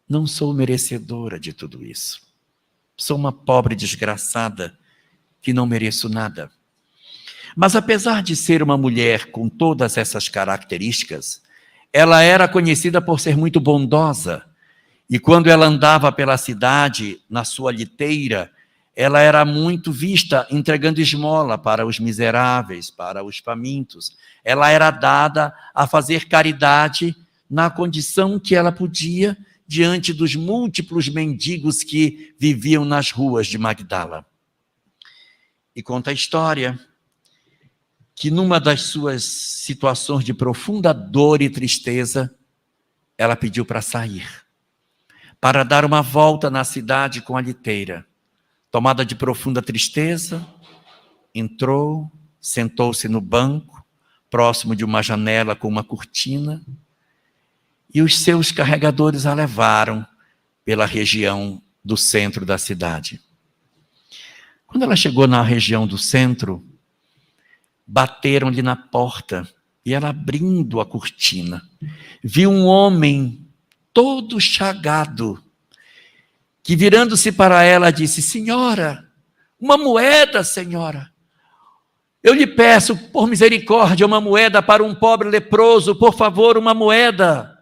Speaker 2: Não sou merecedora de tudo isso. Sou uma pobre desgraçada que não mereço nada. Mas apesar de ser uma mulher com todas essas características, ela era conhecida por ser muito bondosa. E quando ela andava pela cidade, na sua liteira, ela era muito vista entregando esmola para os miseráveis, para os famintos. Ela era dada a fazer caridade na condição que ela podia, diante dos múltiplos mendigos que viviam nas ruas de Magdala. E conta a história que numa das suas situações de profunda dor e tristeza, ela pediu para sair, para dar uma volta na cidade com a liteira. Tomada de profunda tristeza, entrou, sentou-se no banco, próximo de uma janela com uma cortina, e os seus carregadores a levaram pela região do centro da cidade. Quando ela chegou na região do centro, bateram-lhe na porta, e ela, abrindo a cortina, viu um homem todo chagado, que, virando-se para ela, disse: senhora, uma moeda, senhora. Eu lhe peço, por misericórdia, uma moeda para um pobre leproso, por favor, uma moeda.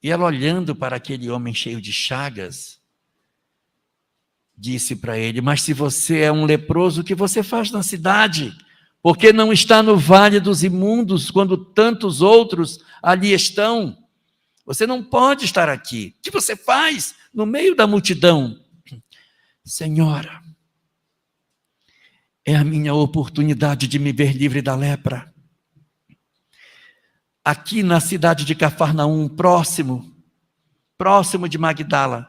Speaker 2: E ela, olhando para aquele homem cheio de chagas, disse para ele: mas se você é um leproso, o que você faz na cidade? Por que não está no vale dos imundos, quando tantos outros ali estão? Você não pode estar aqui. O que você faz no meio da multidão? Senhora, é a minha oportunidade de me ver livre da lepra. aqui na cidade de Cafarnaum, próximo de Magdala.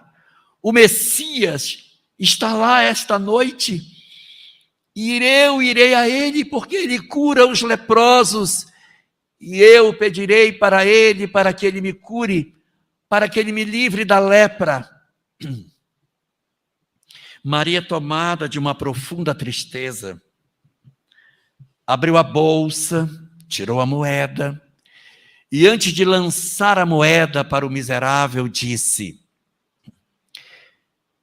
Speaker 2: O Messias está lá esta noite, e eu irei a ele, porque ele cura os leprosos, e eu pedirei para ele, para que ele me cure, para que ele me livre da lepra. Maria, tomada de uma profunda tristeza, abriu a bolsa, tirou a moeda, e antes de lançar a moeda para o miserável, disse: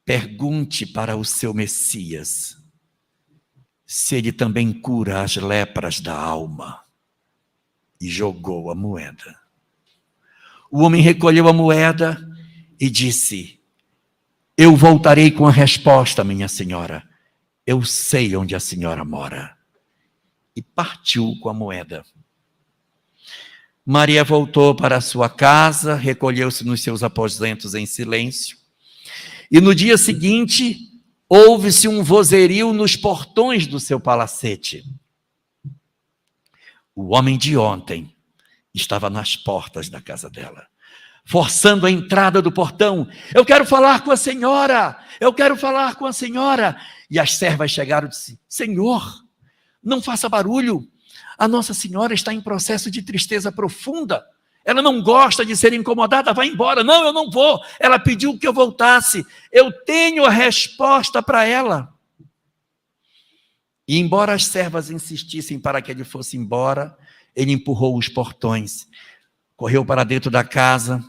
Speaker 2: pergunte para o seu Messias se ele também cura as lepras da alma. E jogou a moeda. O homem recolheu a moeda e disse: eu voltarei com a resposta, minha senhora. Eu sei onde a senhora mora. E partiu com a moeda. Maria voltou para a sua casa, recolheu-se nos seus aposentos em silêncio. E no dia seguinte, ouve-se um vozerio nos portões do seu palacete. O homem de ontem estava nas portas da casa dela, forçando a entrada do portão. Eu quero falar com a senhora, eu quero falar com a senhora. E as servas chegaram e disseram: Senhor, não faça barulho, a Nossa Senhora está em processo de tristeza profunda, ela não gosta de ser incomodada, vai embora. Não, eu não vou, ela pediu que eu voltasse, eu tenho a resposta para ela. E embora as servas insistissem para que ele fosse embora, ele empurrou os portões, correu para dentro da casa,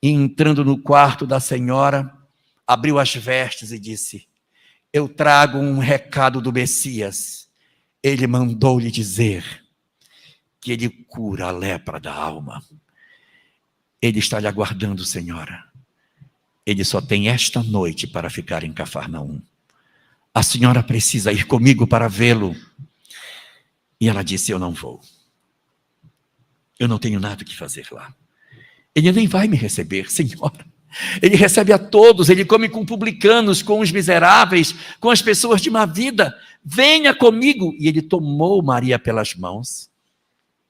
Speaker 2: e entrando no quarto da senhora, abriu as vestes e disse: eu trago um recado do Messias. Ele mandou lhe dizer que ele cura a lepra da alma. Ele está lhe aguardando, senhora. Ele só tem esta noite para ficar em Cafarnaum. A senhora precisa ir comigo para vê-lo. E ela disse: eu não vou. Eu não tenho nada que fazer lá. Ele nem vai me receber, senhora. Ele recebe a todos, ele come com publicanos, com os miseráveis, com as pessoas de má vida. Venha comigo. E ele tomou Maria pelas mãos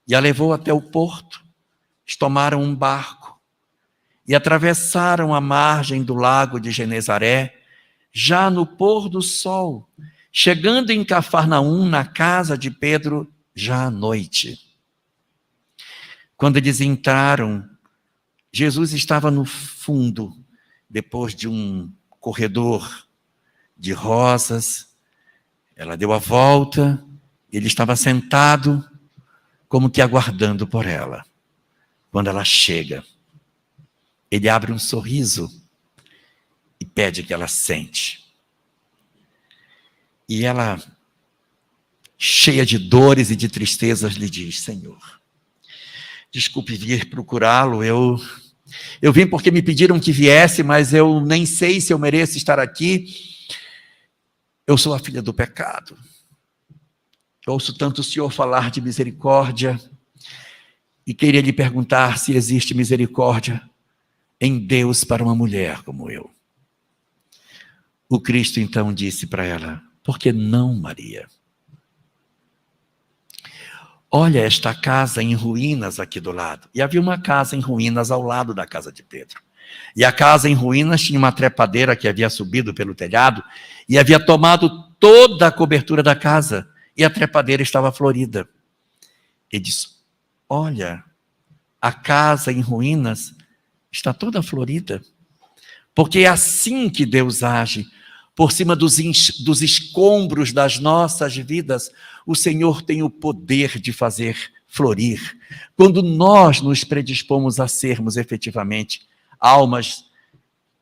Speaker 2: e a levou até o porto. Eles tomaram um barco e atravessaram a margem do lago de Genezaré, já no pôr do sol, chegando em Cafarnaum, na casa de Pedro, já à noite. Quando eles entraram, Jesus estava no fundo, depois de um corredor de rosas. Ela deu a volta, ele estava sentado, como que aguardando por ela. Quando ela chega, ele abre um sorriso e pede que ela sente. E ela, cheia de dores e de tristezas, lhe diz: Senhor, desculpe vir procurá-lo, eu vim porque me pediram que viesse, mas eu nem sei se eu mereço estar aqui. Eu sou a filha do pecado. Ouço tanto o Senhor falar de misericórdia e queria lhe perguntar se existe misericórdia em Deus para uma mulher como eu. O Cristo então disse para ela: por que não, Maria? Olha esta casa em ruínas aqui do lado. E havia uma casa em ruínas ao lado da casa de Pedro. E a casa em ruínas tinha uma trepadeira que havia subido pelo telhado e havia tomado toda a cobertura da casa. E a trepadeira estava florida. Ele disse: olha, a casa em ruínas está toda florida. Porque é assim que Deus age. Por cima dos escombros das nossas vidas, o Senhor tem o poder de fazer florir. Quando nós nos predispomos a sermos efetivamente almas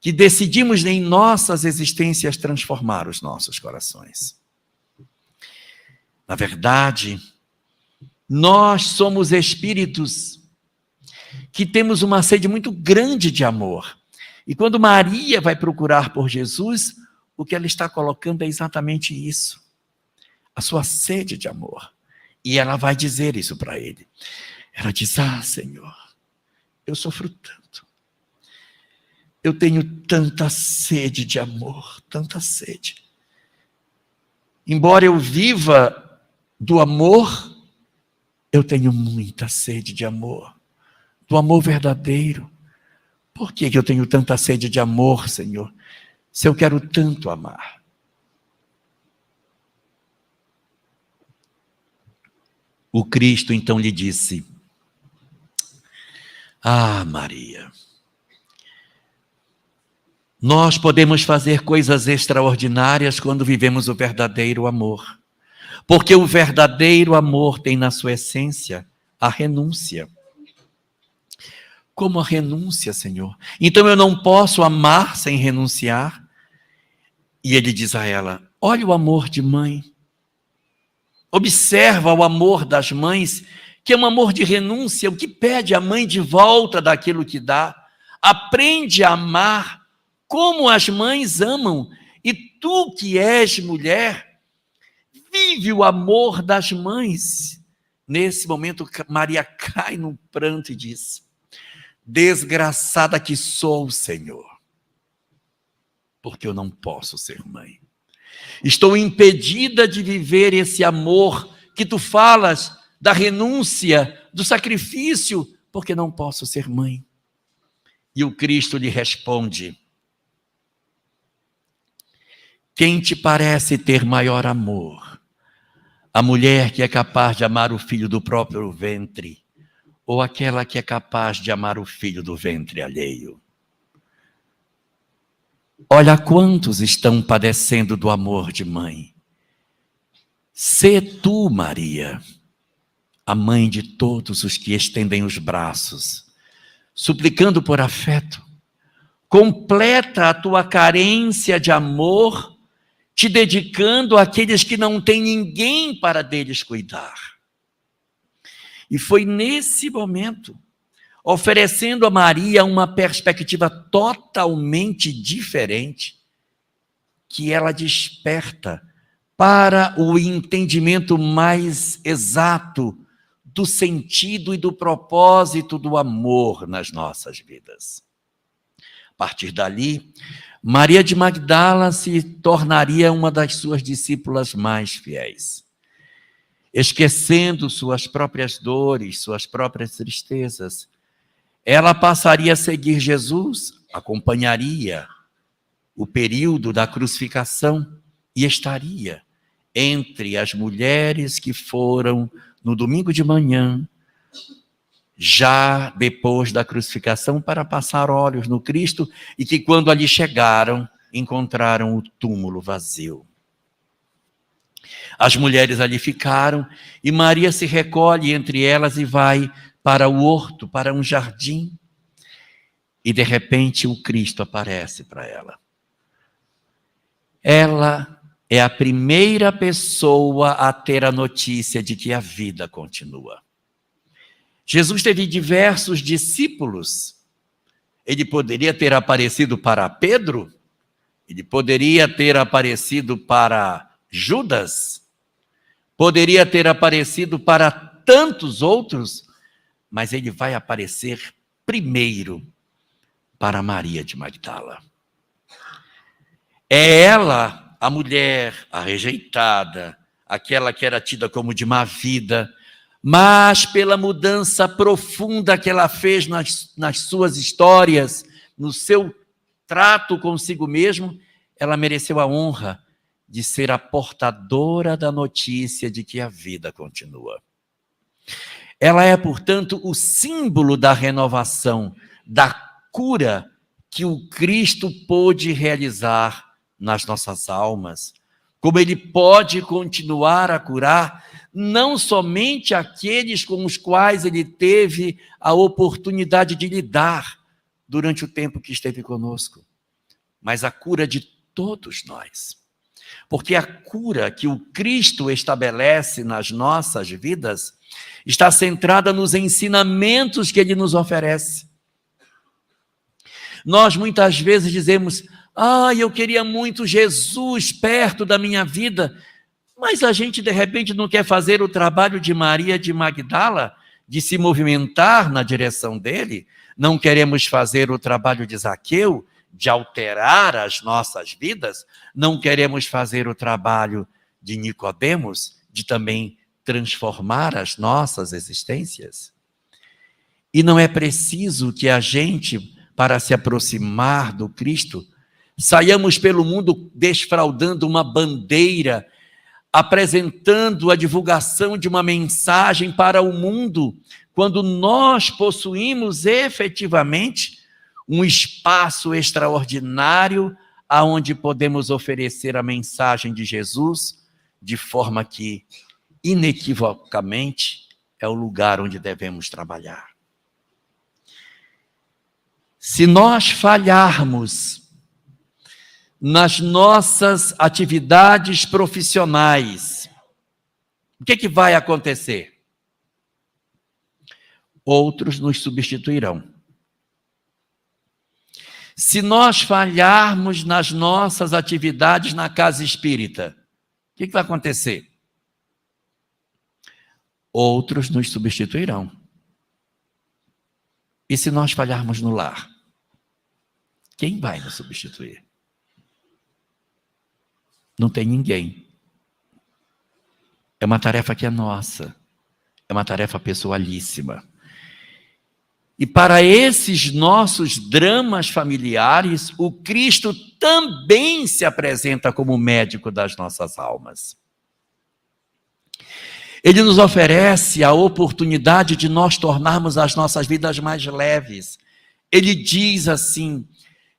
Speaker 2: que decidimos em nossas existências transformar os nossos corações. Na verdade, nós somos espíritos que temos uma sede muito grande de amor. E quando Maria vai procurar por Jesus, o que ela está colocando é exatamente isso. A sua sede de amor. E ela vai dizer isso para ele. Ela diz: ah, Senhor, eu sofro tanto. Eu tenho tanta sede de amor, tanta sede. Embora eu viva do amor, Eu tenho muita sede de amor, do amor verdadeiro. Por que eu tenho tanta sede de amor, Senhor, se eu quero tanto amar? O Cristo então lhe disse: ah, Maria, nós podemos fazer coisas extraordinárias quando vivemos o verdadeiro amor. Porque o verdadeiro amor tem na sua essência a renúncia. Como a renúncia, Senhor? Então eu não posso amar sem renunciar? E ele diz a ela: olha o amor de mãe. Observa o amor das mães, que é um amor de renúncia, o que pede a mãe de volta daquilo que dá. Aprende a amar como as mães amam. E tu que és mulher, vive o amor das mães. Nesse momento, Maria cai num pranto e diz: desgraçada que sou, Senhor, porque eu não posso ser mãe. Estou impedida de viver esse amor que tu falas, da renúncia, do sacrifício, porque não posso ser mãe. E o Cristo lhe responde: quem te parece ter maior amor? A mulher que é capaz de amar o filho do próprio ventre, ou aquela que é capaz de amar o filho do ventre alheio? Olha quantos estão padecendo do amor de mãe. Sê tu, Maria, a mãe de todos os que estendem os braços, suplicando por afeto. Completa a tua carência de amor, te dedicando àqueles que não têm ninguém para deles cuidar. E foi nesse momento, oferecendo a Maria uma perspectiva totalmente diferente, que ela desperta para o entendimento mais exato do sentido e do propósito do amor nas nossas vidas. A partir dali, Maria de Magdala se tornaria uma das suas discípulas mais fiéis. Esquecendo suas próprias dores, suas próprias tristezas, ela passaria a seguir Jesus, acompanharia o período da crucificação e estaria entre as mulheres que foram no domingo de manhã, já depois da crucificação, para passar óleos no Cristo, e que quando ali chegaram, encontraram o túmulo vazio. As mulheres ali ficaram e Maria se recolhe entre elas e vai para o horto, para um jardim. E de repente o Cristo aparece para ela. Ela é a primeira pessoa a ter a notícia de que a vida continua. Jesus teve diversos discípulos. Ele poderia ter aparecido para Pedro, ele poderia ter aparecido para Judas, poderia ter aparecido para tantos outros, mas ele vai aparecer primeiro para Maria de Magdala. É ela, a mulher, a rejeitada, aquela que era tida como de má vida, mas pela mudança profunda que ela fez nas suas histórias, no seu trato consigo mesmo, ela mereceu a honra de ser a portadora da notícia de que a vida continua. Ela é, portanto, o símbolo da renovação, da cura que o Cristo pôde realizar nas nossas almas, como ele pode continuar a curar não somente aqueles com os quais ele teve a oportunidade de lidar durante o tempo que esteve conosco, mas a cura de todos nós. Porque a cura que o Cristo estabelece nas nossas vidas está centrada nos ensinamentos que ele nos oferece. Nós muitas vezes dizemos: eu queria muito Jesus perto da minha vida, mas a gente de repente não quer fazer o trabalho de Maria de Magdala, de se movimentar na direção dele, não queremos fazer o trabalho de Zaqueu, de alterar as nossas vidas, não queremos fazer o trabalho de Nicodemos, de também transformar as nossas existências. E não é preciso que a gente, para se aproximar do Cristo, saiamos pelo mundo desfraldando uma bandeira, apresentando a divulgação de uma mensagem para o mundo, quando nós possuímos efetivamente um espaço extraordinário aonde podemos oferecer a mensagem de Jesus, de forma que, inequivocamente, é o lugar onde devemos trabalhar. Se nós falharmos nas nossas atividades profissionais, o que vai acontecer? Outros nos substituirão. Se nós falharmos nas nossas atividades na casa espírita, o que vai acontecer? Outros nos substituirão. E se nós falharmos no lar, quem vai nos substituir? Não tem ninguém. É uma tarefa que é nossa. É uma tarefa pessoalíssima. E para esses nossos dramas familiares, o Cristo também se apresenta como médico das nossas almas. Ele nos oferece a oportunidade de nós tornarmos as nossas vidas mais leves. Ele diz assim: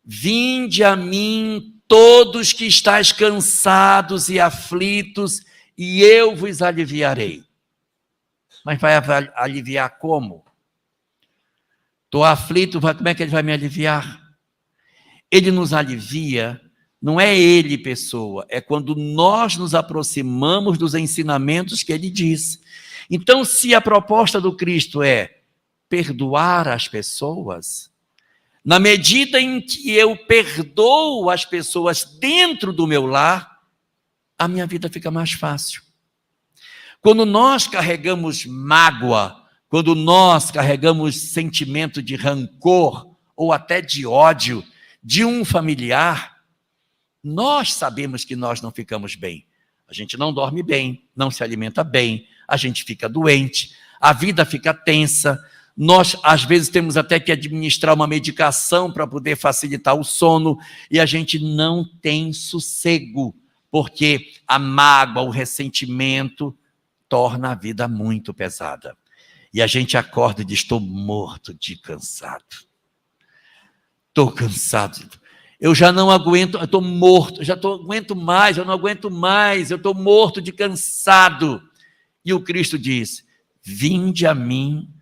Speaker 2: vinde a mim todos que estáis cansados e aflitos, e eu vos aliviarei. Mas vai aliviar como? Estou aflito, como é que ele vai me aliviar? Ele nos alivia, não é ele pessoa, é quando nós nos aproximamos dos ensinamentos que ele diz. Então, se a proposta do Cristo é perdoar as pessoas, na medida em que eu perdoo as pessoas dentro do meu lar, a minha vida fica mais fácil. Quando nós carregamos mágoa, quando nós carregamos sentimento de rancor ou até de ódio de um familiar, nós sabemos que nós não ficamos bem. A gente não dorme bem, não se alimenta bem, a gente fica doente, a vida fica tensa. Nós, às vezes, temos até que administrar uma medicação para poder facilitar o sono e a gente não tem sossego, porque a mágoa, o ressentimento torna a vida muito pesada. E a gente acorda e diz: estou morto de cansado. Estou cansado. Eu já não aguento, eu estou morto, eu não aguento mais, eu estou morto de cansado. E o Cristo diz: vinde a mim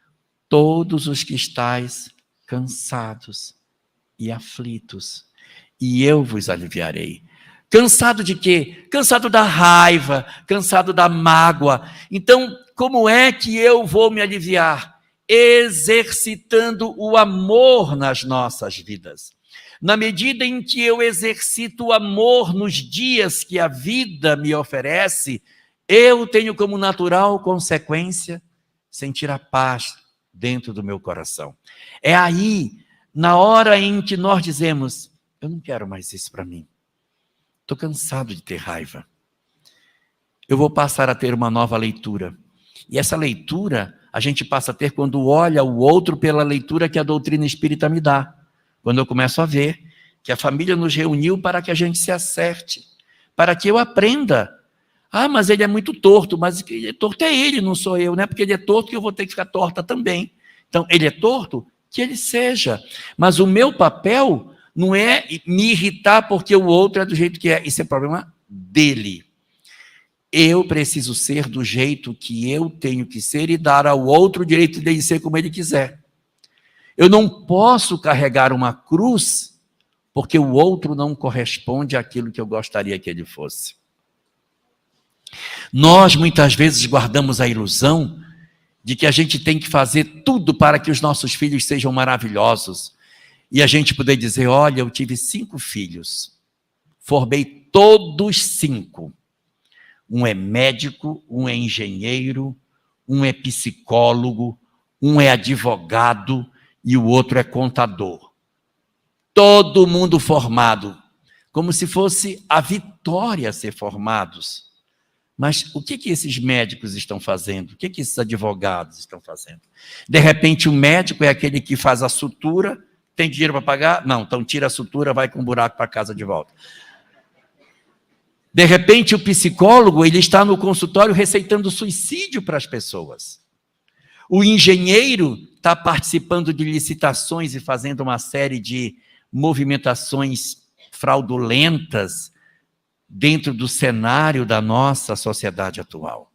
Speaker 2: todos os que estáis cansados e aflitos, e eu vos aliviarei. Cansado de quê? Cansado da raiva, cansado da mágoa. Então, como é que eu vou me aliviar? Exercitando o amor nas nossas vidas. Na medida em que eu exercito o amor nos dias que a vida me oferece, eu tenho como natural consequência sentir a paz dentro do meu coração. É aí, na hora em que nós dizemos: eu não quero mais isso para mim. Estou cansado de ter raiva. Eu vou passar a ter uma nova leitura. E essa leitura a gente passa a ter quando olha o outro pela leitura que a doutrina espírita me dá. Quando eu começo a ver que a família nos reuniu para que a gente se acerte, para que eu aprenda. Ah, mas ele é muito torto, mas torto é ele, não sou eu, não é porque ele é torto que eu vou ter que ficar torta também. Então, ele é torto, que ele seja. Mas o meu papel não é me irritar porque o outro é do jeito que é. Isso é problema dele. Eu preciso ser do jeito que eu tenho que ser e dar ao outro o direito de ser como ele quiser. Eu não posso carregar uma cruz porque o outro não corresponde àquilo que eu gostaria que ele fosse. Nós, muitas vezes, guardamos a ilusão de que a gente tem que fazer tudo para que os nossos filhos sejam maravilhosos. E a gente poder dizer: olha, eu tive 5 filhos, formei todos 5. Um é médico, um é engenheiro, um é psicólogo, um é advogado e o outro é contador. Todo mundo formado, como se fosse a vitória ser formados. Mas o que esses médicos estão fazendo? O que esses advogados estão fazendo? De repente, o médico é aquele que faz a sutura, tem dinheiro para pagar? Não, então tira a sutura, vai com um buraco para casa de volta. De repente, o psicólogo, ele está no consultório receitando suicídio para as pessoas. O engenheiro está participando de licitações e fazendo uma série de movimentações fraudulentas dentro do cenário da nossa sociedade atual.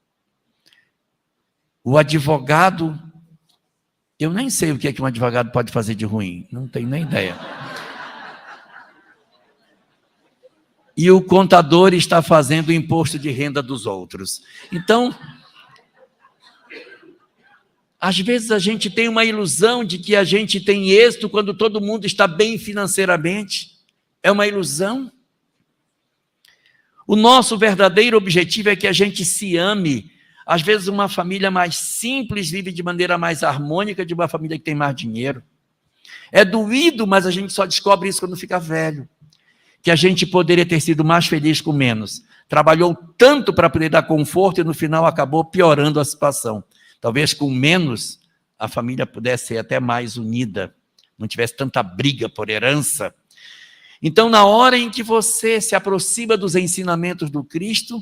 Speaker 2: O advogado, eu nem sei o que é que um advogado pode fazer de ruim, não tenho nem ideia. E o contador está fazendo o imposto de renda dos outros. Então, às vezes a gente tem uma ilusão de que a gente tem êxito quando todo mundo está bem financeiramente. É uma ilusão. O nosso verdadeiro objetivo é que a gente se ame. Às vezes uma família mais simples vive de maneira mais harmônica de uma família que tem mais dinheiro. É doído, mas a gente só descobre isso quando fica velho. Que a gente poderia ter sido mais feliz com menos. Trabalhou tanto para poder dar conforto e no final acabou piorando a situação. Talvez com menos a família pudesse ser até mais unida, não tivesse tanta briga por herança. Então, na hora em que você se aproxima dos ensinamentos do Cristo,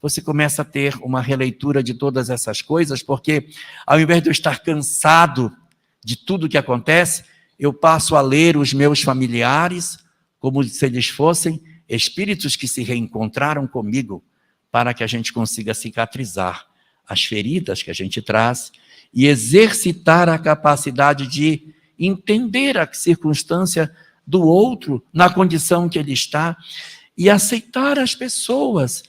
Speaker 2: você começa a ter uma releitura de todas essas coisas, porque ao invés de eu estar cansado de tudo que acontece, eu passo a ler os meus familiares como se eles fossem espíritos que se reencontraram comigo, para que a gente consiga cicatrizar as feridas que a gente traz e exercitar a capacidade de entender a circunstância do outro na condição que ele está e aceitar as pessoas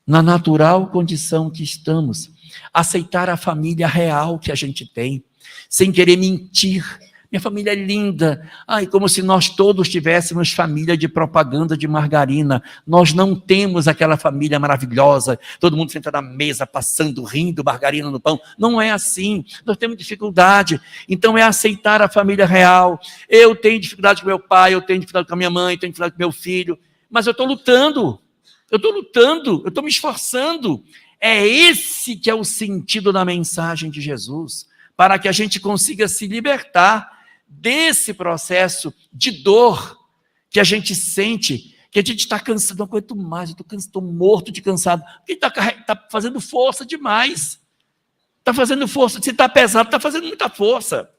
Speaker 2: na natural condição que estamos. Aceitar a família real que a gente tem, sem querer mentir. Minha família é linda. Ai, como se nós todos tivéssemos família de propaganda de margarina. Nós não temos aquela família maravilhosa, todo mundo senta na mesa, passando, rindo, margarina no pão. Não é assim. Nós temos dificuldade. Então é aceitar a família real. Eu tenho dificuldade com meu pai, eu tenho dificuldade com a minha mãe, eu tenho dificuldade com meu filho. Mas eu estou lutando. Eu estou me esforçando. É esse que é o sentido da mensagem de Jesus, para que a gente consiga se libertar desse processo de dor que a gente sente, que a gente está cansado, não aguento mais, eu estou morto de cansado, porque está fazendo força demais, está fazendo força, se está pesado, está fazendo muita força.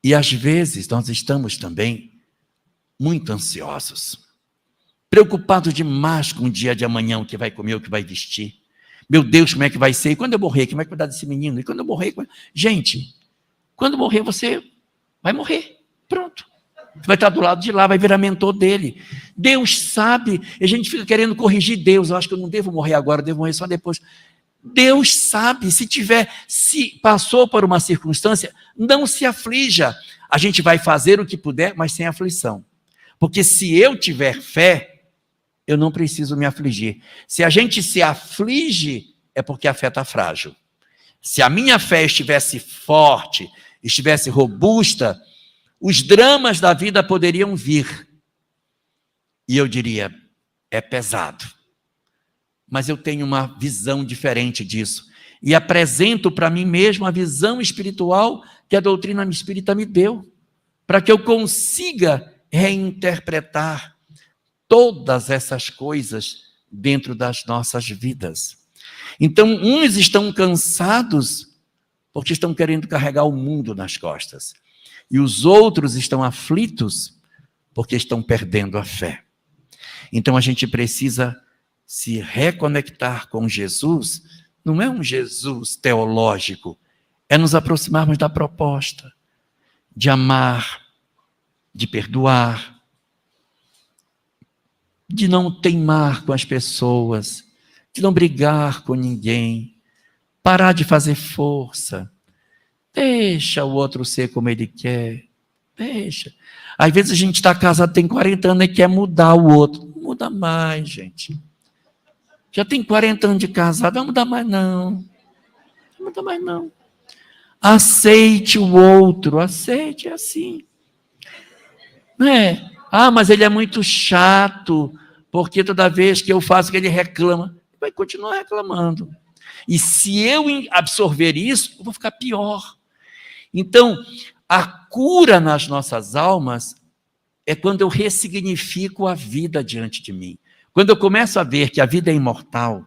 Speaker 2: E às vezes nós estamos também muito ansiosos, preocupados demais com o dia de amanhã, o que vai comer, o que vai vestir. Meu Deus, como é que vai ser? E quando eu morrer, como é que vai dar desse menino? E quando eu morrer... Gente, quando morrer, você vai morrer. Pronto. Você vai estar do lado de lá, vai virar mentor dele. Deus sabe. E a gente fica querendo corrigir Deus. Eu acho que eu não devo morrer agora, eu devo morrer só depois. Deus sabe. Se passou por uma circunstância, não se aflija. A gente vai fazer o que puder, mas sem aflição. Porque se eu tiver fé, eu não preciso me afligir. Se a gente se aflige, é porque a fé está frágil. Se a minha fé estivesse forte, estivesse robusta, os dramas da vida poderiam vir. E eu diria, é pesado. Mas eu tenho uma visão diferente disso. E apresento para mim mesmo a visão espiritual que a doutrina espírita me deu, para que eu consiga reinterpretar todas essas coisas dentro das nossas vidas. Então, uns estão cansados porque estão querendo carregar o mundo nas costas. E os outros estão aflitos porque estão perdendo a fé. Então, a gente precisa se reconectar com Jesus. Não é um Jesus teológico, é nos aproximarmos da proposta de amar, de perdoar, de não teimar com as pessoas, de não brigar com ninguém, parar de fazer força, deixa o outro ser como ele quer, deixa. Às vezes a gente está casado, tem 40 anos e quer mudar o outro, não muda mais, gente. Já tem 40 anos de casado, não muda mais não, não muda mais não. Aceite o outro, aceite, é assim. Não é? Ah, mas ele é muito chato, porque toda vez que eu faço que ele reclama, ele vai continuar reclamando. E se eu absorver isso, eu vou ficar pior. Então, a cura nas nossas almas é quando eu ressignifico a vida diante de mim. Quando eu começo a ver que a vida é imortal,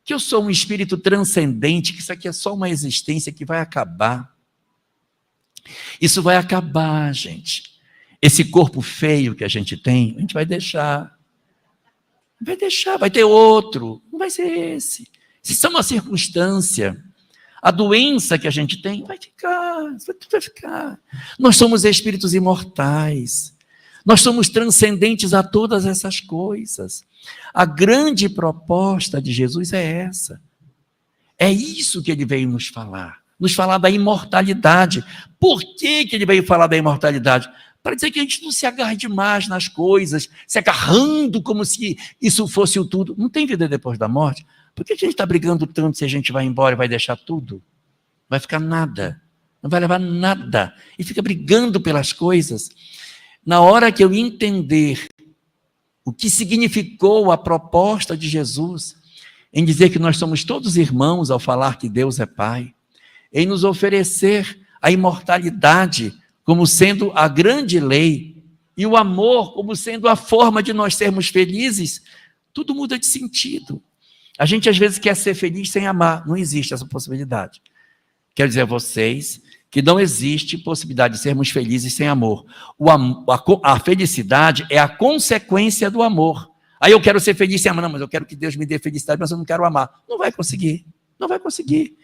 Speaker 2: que eu sou um espírito transcendente, que isso aqui é só uma existência que vai acabar. Isso vai acabar, gente. Esse corpo feio que a gente tem, a gente vai deixar. Vai deixar, vai ter outro. Não vai ser esse. Se é uma circunstância, a doença que a gente tem vai ficar, tudo vai ficar. Nós somos espíritos imortais. Nós somos transcendentes a todas essas coisas. A grande proposta de Jesus é essa. É isso que ele veio nos falar da imortalidade. Por que ele veio falar da imortalidade? Para dizer que a gente não se agarre demais nas coisas, se agarrando como se isso fosse o tudo. Não tem vida depois da morte? Por que a gente está brigando tanto se a gente vai embora e vai deixar tudo? Vai ficar nada. Não vai levar nada. E fica brigando pelas coisas. Na hora que eu entender o que significou a proposta de Jesus, em dizer que nós somos todos irmãos ao falar que Deus é Pai, em nos oferecer a imortalidade como sendo a grande lei, e o amor como sendo a forma de nós sermos felizes, tudo muda de sentido. A gente às vezes quer ser feliz sem amar, não existe essa possibilidade. Quero dizer a vocês que não existe possibilidade de sermos felizes sem amor. A felicidade é a consequência do amor. Aí eu quero ser feliz sem amar, não, mas eu quero que Deus me dê felicidade, mas eu não quero amar. Não vai conseguir, não vai conseguir.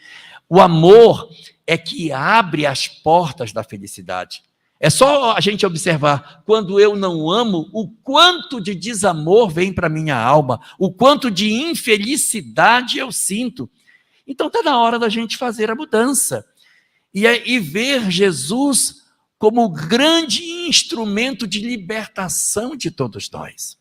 Speaker 2: O amor é que abre as portas da felicidade. É só a gente observar, quando eu não amo, o quanto de desamor vem para a minha alma, o quanto de infelicidade eu sinto. Então está na hora da gente fazer a mudança. E ver Jesus como o grande instrumento de libertação de todos nós.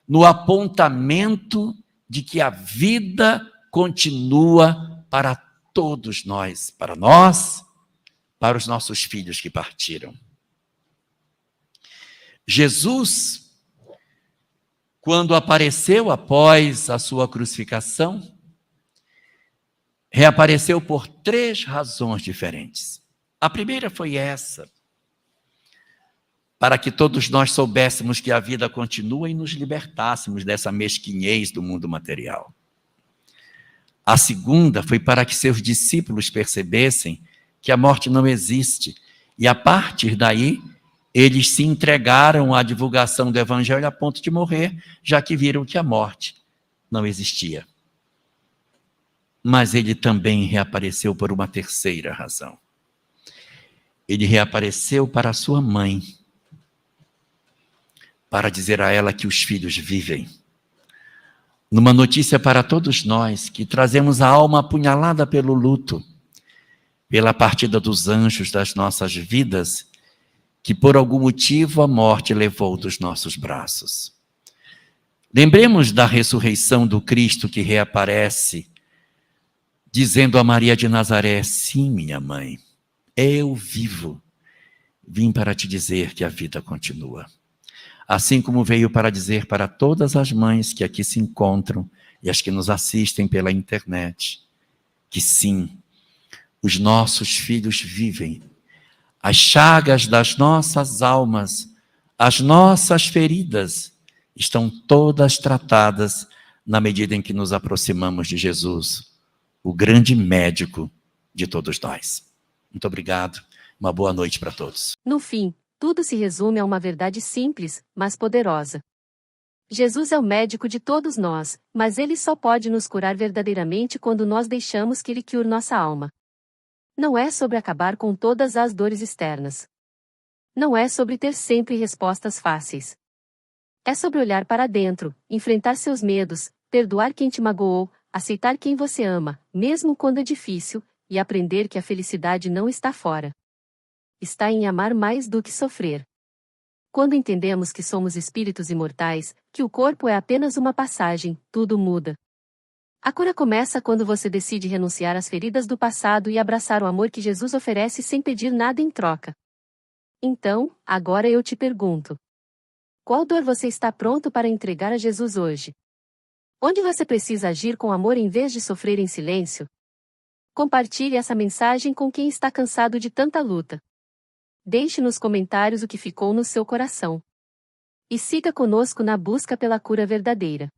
Speaker 2: No apontamento de que a vida continua para todos nós, para os nossos filhos que partiram. Jesus, quando apareceu após a sua crucificação, reapareceu por 3 razões diferentes. A primeira foi essa, para que todos nós soubéssemos que a vida continua e nos libertássemos dessa mesquinhez do mundo material. A segunda foi para que seus discípulos percebessem que a morte não existe, e a partir daí, eles se entregaram à divulgação do Evangelho a ponto de morrer, já que viram que a morte não existia. Mas ele também reapareceu por uma terceira razão. Ele reapareceu para a sua mãe, para dizer a ela que os filhos vivem. Numa notícia para todos nós, que trazemos a alma apunhalada pelo luto, pela partida dos anjos das nossas vidas, que por algum motivo a morte levou dos nossos braços. Lembremos da ressurreição do Cristo que reaparece, dizendo a Maria de Nazaré: sim, minha mãe, eu vivo, vim para te dizer que a vida continua. Assim como veio para dizer para todas as mães que aqui se encontram e as que nos assistem pela internet, que sim, os nossos filhos vivem. As chagas das nossas almas, as nossas feridas, estão todas tratadas na medida em que nos aproximamos de Jesus, o grande médico de todos nós. Muito obrigado. Uma boa noite para todos.
Speaker 1: No fim, tudo se resume a uma verdade simples, mas poderosa. Jesus é o médico de todos nós, mas ele só pode nos curar verdadeiramente quando nós deixamos que ele cure nossa alma. Não é sobre acabar com todas as dores externas. Não é sobre ter sempre respostas fáceis. É sobre olhar para dentro, enfrentar seus medos, perdoar quem te magoou, aceitar quem você ama, mesmo quando é difícil, e aprender que a felicidade não está fora. Está em amar mais do que sofrer. Quando entendemos que somos espíritos imortais, que o corpo é apenas uma passagem, tudo muda. A cura começa quando você decide renunciar às feridas do passado e abraçar o amor que Jesus oferece sem pedir nada em troca. Então, agora eu te pergunto: Qual dor você está pronto para entregar a Jesus hoje? Onde você precisa agir com amor em vez de sofrer em silêncio? Compartilhe essa mensagem com quem está cansado de tanta luta. Deixe nos comentários o que ficou no seu coração. E siga conosco na busca pela cura verdadeira.